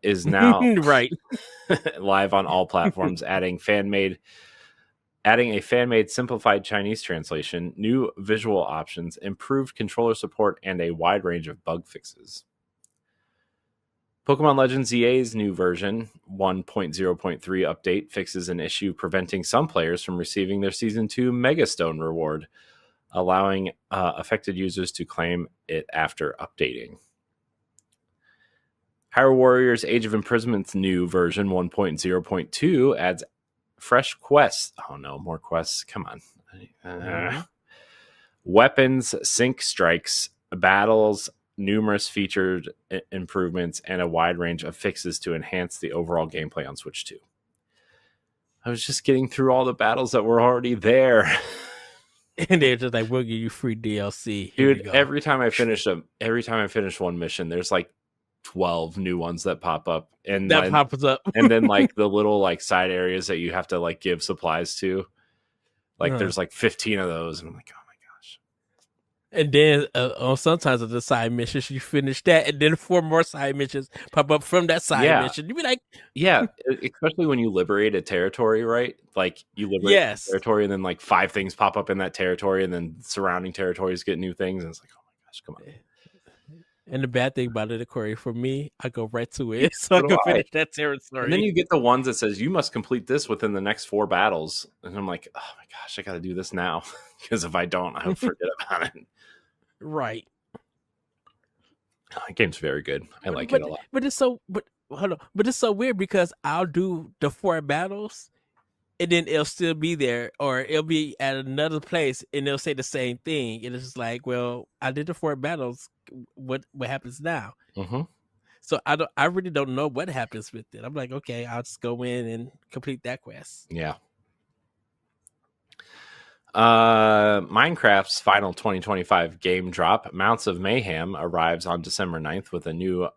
Is now right live on all platforms, adding a fan-made simplified Chinese translation, new visual options, improved controller support, and a wide range of bug fixes. Pokemon Legends EA's new version 1.0.3 update fixes an issue preventing some players from receiving their Season 2 Megastone reward, allowing affected users to claim it after updating. Hyrule Warriors Age of Imprisonment's new version 1.0.2 adds fresh quests. Oh no, more quests. Come on. Weapons, sync strikes, battles, numerous featured improvements, and a wide range of fixes to enhance the overall gameplay on Switch 2. I was just getting through all the battles that were already there. And they're just like, we'll give you free DLC. Dude, every time I finish one mission, there's like 12 new ones that pop up, and that pops up. And then like the little like side areas that you have to like give supplies to, like there's like 15 of those, and I'm like, oh my gosh. And then on sometimes of the side missions, you finish that, and then 4 more side missions pop up from that side mission. You be like, yeah, especially when you liberate a territory, right? Like you liberate a territory, and then like 5 things pop up in that territory, and then surrounding territories get new things, and it's like, oh my gosh, come on. And the bad thing about it, Corey, for me, I go right to it, so I can finish that territory. And then you get the ones that says you must complete this within the next 4 battles, and I'm like, oh my gosh, I got to do this now, because if I don't, I'll forget about it. Right. The game's very good. I like it a lot. But it's so, hold on, but it's so weird because I'll do the 4 battles, and then it'll still be there, or it'll be at another place, and they'll say the same thing, and it's just like, well, I did the 4 battles. What happens now? So I really don't know what happens with it. I'm like, okay, I'll just go in and complete that quest. Yeah. Minecraft's final 2025 game drop, Mounts of Mayhem, arrives on December 9th with new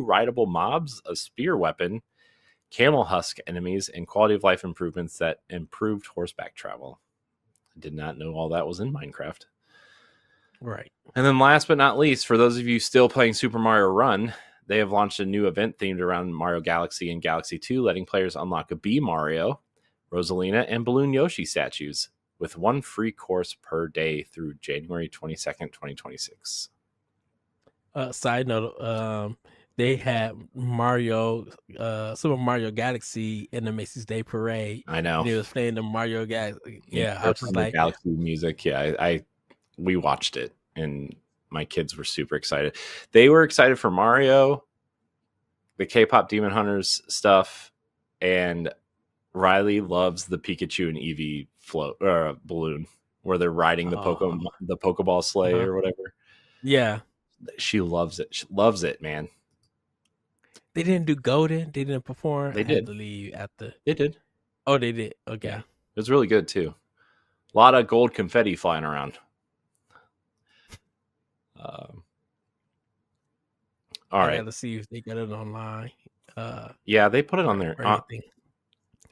rideable mobs, a spear weapon, camel husk enemies, and quality of life improvements that improved horseback travel. I did not know all that was in Minecraft. Right. And then last but not least, for those of you still playing Super Mario Run, they have launched a new event themed around Mario Galaxy and Galaxy 2, letting players unlock a Bee Mario, Rosalina, and Balloon Yoshi statues with one free course per day through January 22nd, 2026. Side note, they had Super Mario Galaxy in the Macy's Day Parade. I know. And it was playing the Mario Galaxy. Yeah, I Or was just like, Galaxy music. Yeah, we watched it, and my kids were super excited. They were excited for Mario, the K-pop Demon Hunters stuff, and Riley loves the Pikachu and Eevee float or balloon where they're riding the Pokeball sleigh or whatever. Yeah, she loves it. She loves it, man. they didn't do Golden. They didn't perform. They I did. had to leave after. They did. Oh, they did. Okay. Yeah. It was really good too. A lot of gold confetti flying around. All right. I gotta see if they got it online. Yeah, they put it on there. Anything.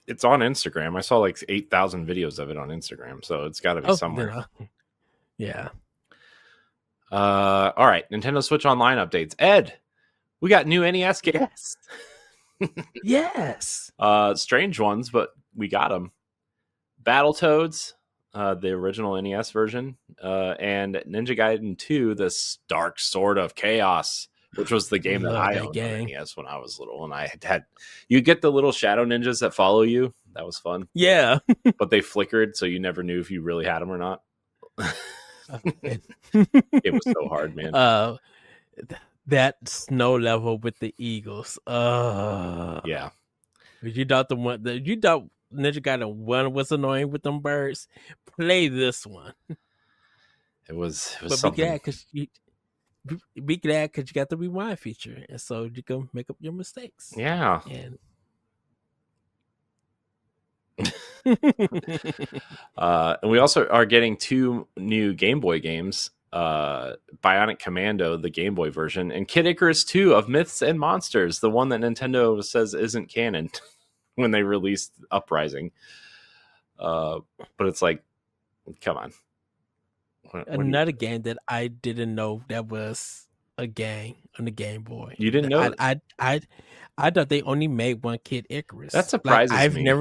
It's on Instagram. I saw like 8,000 videos of it on Instagram, so it's got to be somewhere. Yeah. All right. Nintendo Switch Online updates. Ed, we got new NES games. Yes. Strange ones, but we got them. Battletoads, the original NES version, and Ninja Gaiden 2, the Dark Sword of Chaos, which was the game that I owned on NES when I was little. And I had you get the little shadow ninjas that follow you. That was fun. Yeah. But they flickered, so you never knew if you really had them or not. It was so hard, man. That snow level with the Eagles. Yeah. You thought you thought Ninja Gaiden 1 was annoying with them birds. Play this one. It was but something. Be glad because you got the rewind feature, and so you can make up your mistakes. Yeah. And we also are getting 2 new Game Boy games. Bionic Commando, the Game Boy version, and Kid Icarus 2 of Myths and Monsters, the one that Nintendo says isn't canon when they released Uprising. But it's like, come on. Another game that I didn't know that was a game on the Game Boy. You didn't know? I thought they only made one Kid Icarus. That surprises me.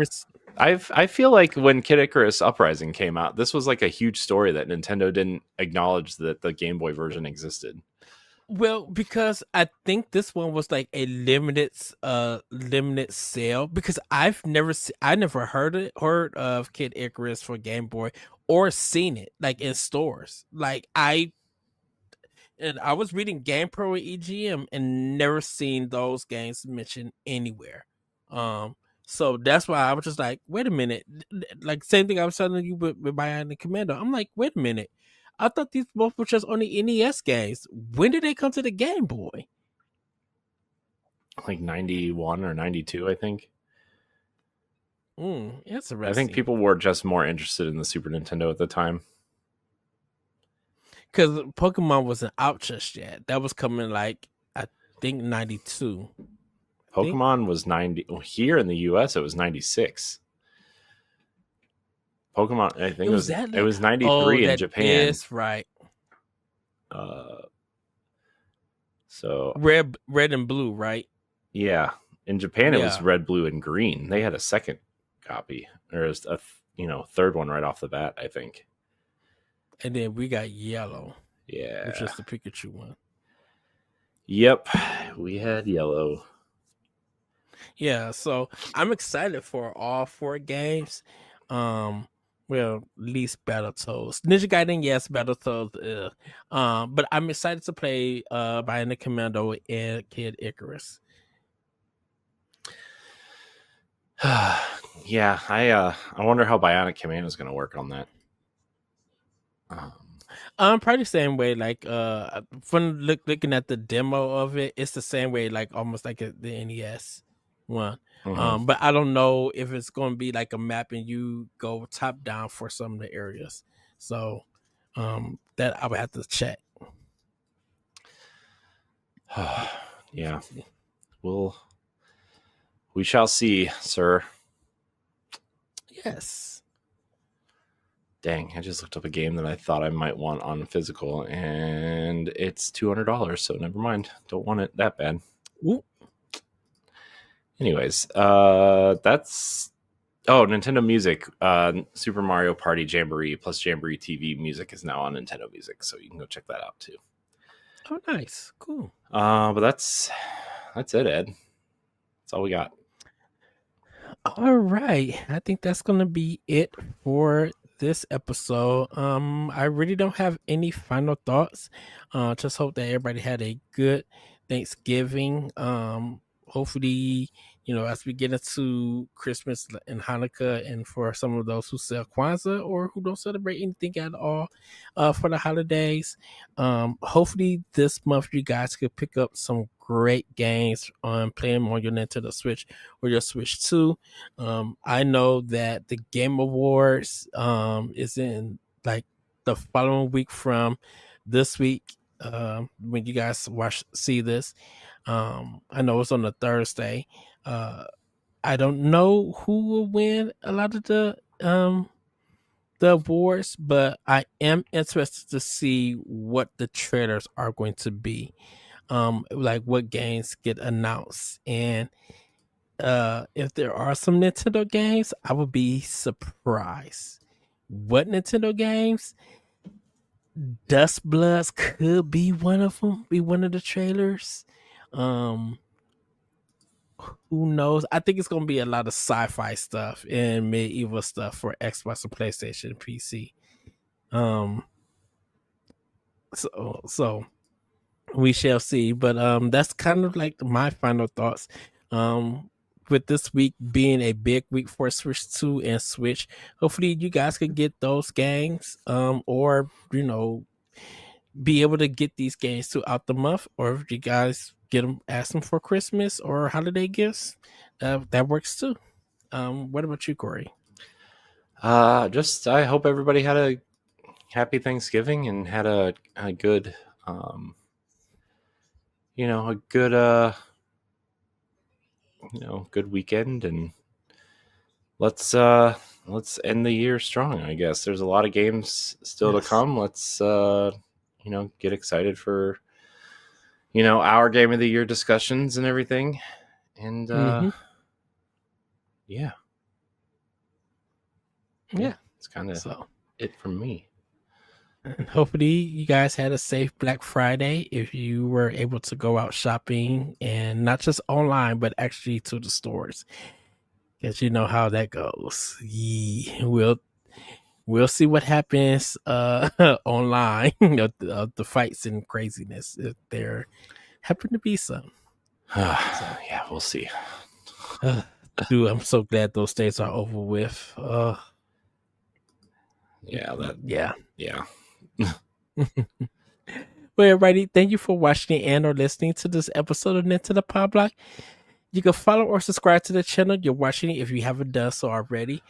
I feel like when Kid Icarus Uprising came out, this was like a huge story that Nintendo didn't acknowledge that the Game Boy version existed. Well, because I think this one was like a limited sale, because I never heard of Kid Icarus for Game Boy or seen it like in stores. Like I was reading GamePro and EGM and never seen those games mentioned anywhere. So that's why I was just like, wait a minute. Like same thing I was telling you with Bionic Commando. I'm like, wait a minute. I thought these both were just only NES games. When did they come to the Game Boy? Like 91 or 92, I think. Interesting. I think people were just more interested in the Super Nintendo at the time. Because Pokemon wasn't out just yet. That was coming like, I think 92. Pokemon was 90. Here in the US, it was 96. Pokemon, I think it was 93 in Japan. Yes, right. So red and blue, right? Yeah, in Japan it was red, blue, and green. They had a second copy, or a third one right off the bat, I think. And then we got yellow. Yeah, which is the Pikachu one. Yep, we had yellow. Yeah, so I'm excited for all 4 games. Well, at least Battletoads. Ninja Gaiden, yes, Battletoads. But I'm excited to play Bionic Commando and Kid Icarus. Yeah, I wonder how Bionic Commando is going to work on that. Probably the same way. Like, from looking at the demo of it, it's the same way, like almost like the NES one. Mm-hmm. But I don't know if it's going to be like a map and you go top down for some of the areas. So, that I would have to check. Yeah, we shall see, sir. Yes. Dang, I just looked up a game that I thought I might want on physical, and it's $200, so never mind. Don't want it that bad. Ooh. Anyways, that's... Oh, Nintendo Music. Super Mario Party Jamboree plus Jamboree TV music is now on Nintendo Music, so you can go check that out too. Oh, nice. Cool. But that's it, Ed. That's all we got. All right. I think that's going to be it for this episode. I really don't have any final thoughts. Just hope that everybody had a good Thanksgiving. Hopefully, as we get into Christmas and Hanukkah, and for some of those who sell Kwanzaa or who don't celebrate anything at all for the holidays, hopefully this month you guys could pick up some great games on playing on your Nintendo Switch or your Switch 2. I know that the Game Awards is in like the following week from this week. When you guys see this, I know it's on a Thursday. I don't know who will win a lot of the awards, but I am interested to see what the trailers are going to be. Like what games get announced, and if there are some Nintendo games, I would be surprised. What Nintendo games? Dust Bloods could be one of them, be one of the trailers. Who knows? I think it's gonna be a lot of sci-fi stuff and medieval stuff for Xbox and PlayStation and PC. So we shall see. But that's kind of like my final thoughts. With this week being a big week for Switch 2 and Switch, hopefully you guys can get those games, or be able to get these games throughout the month, or if you guys ask them for Christmas or holiday gifts, that works too. What about you, Corey? Just I hope everybody had a happy Thanksgiving and had a good good weekend, and let's end the year strong. I guess there's a lot of games still to come. Let's get excited for our game of the year discussions and everything, and yeah, it's kind of it from me. And hopefully you guys had a safe Black Friday if you were able to go out shopping, and not just online, but actually to the stores, because you know how that goes. We'll see what happens online, the fights and craziness, if there happen to be some. Yeah, we'll see. Dude, I'm so glad those days are over with. Yeah. Well, everybody, thank you for watching and or listening to this episode of Nintendo Pow Block. You can follow or subscribe to the channel you're watching if you haven't done so already.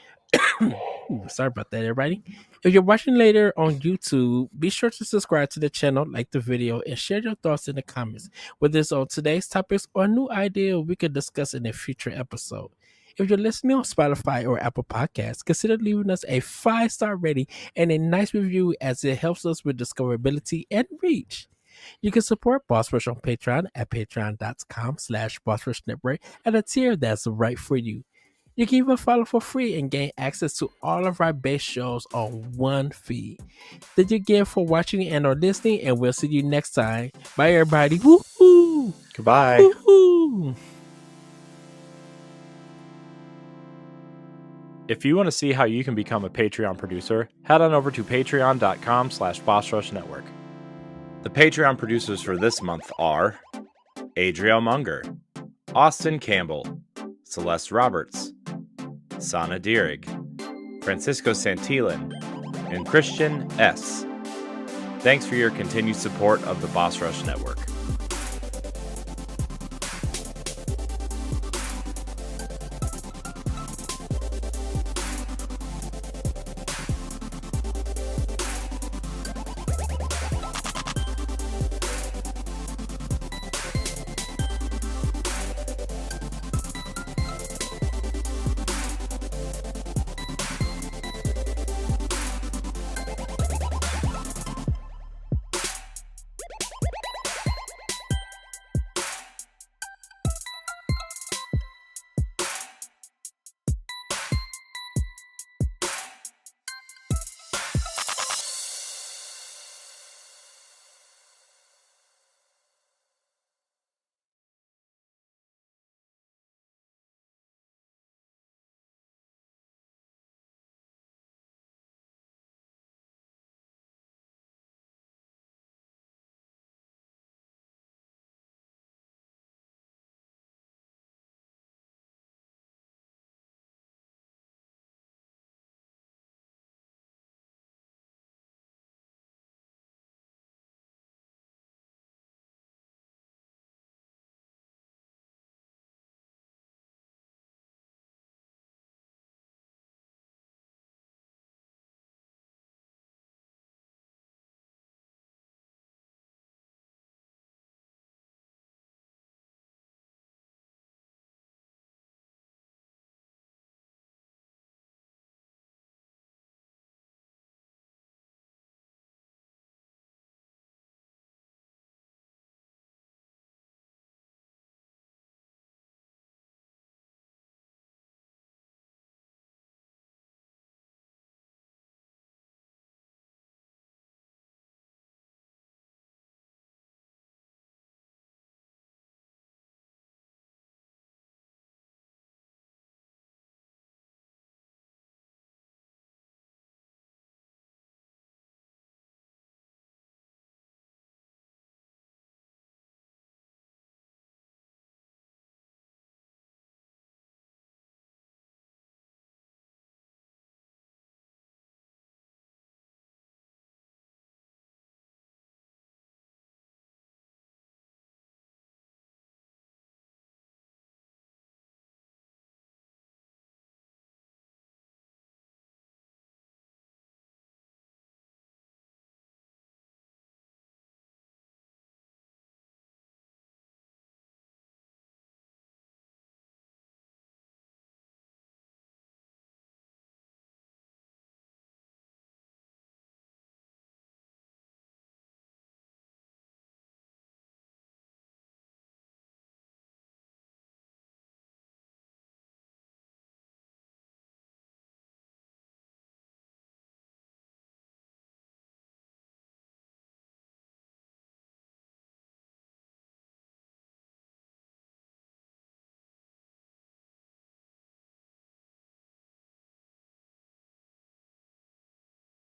Ooh, sorry about that, everybody. If you're watching later on YouTube, be sure to subscribe to the channel, like the video, and share your thoughts in the comments, whether it's on today's topics or a new idea we could discuss in a future episode. If you're listening on Spotify or Apple Podcasts, consider leaving us a 5-star rating and a nice review, as it helps us with discoverability and reach. You can support Boss Rush on Patreon at patreon.com/BossRushNetwork at a tier that's right for you. You can even follow for free and gain access to all of our base shows on one feed. Thank you again for watching and or listening, and we'll see you next time. Bye, everybody. Woohoo! Goodbye. Woohoo! If you want to see how you can become a Patreon producer, head on over to patreon.com/BossRushNetwork. The Patreon producers for this month are Adriel Munger, Austin Campbell, Celeste Roberts, Sana Dirrig, Francisco Santillan, and Christian S. Thanks for your continued support of the Boss Rush Network.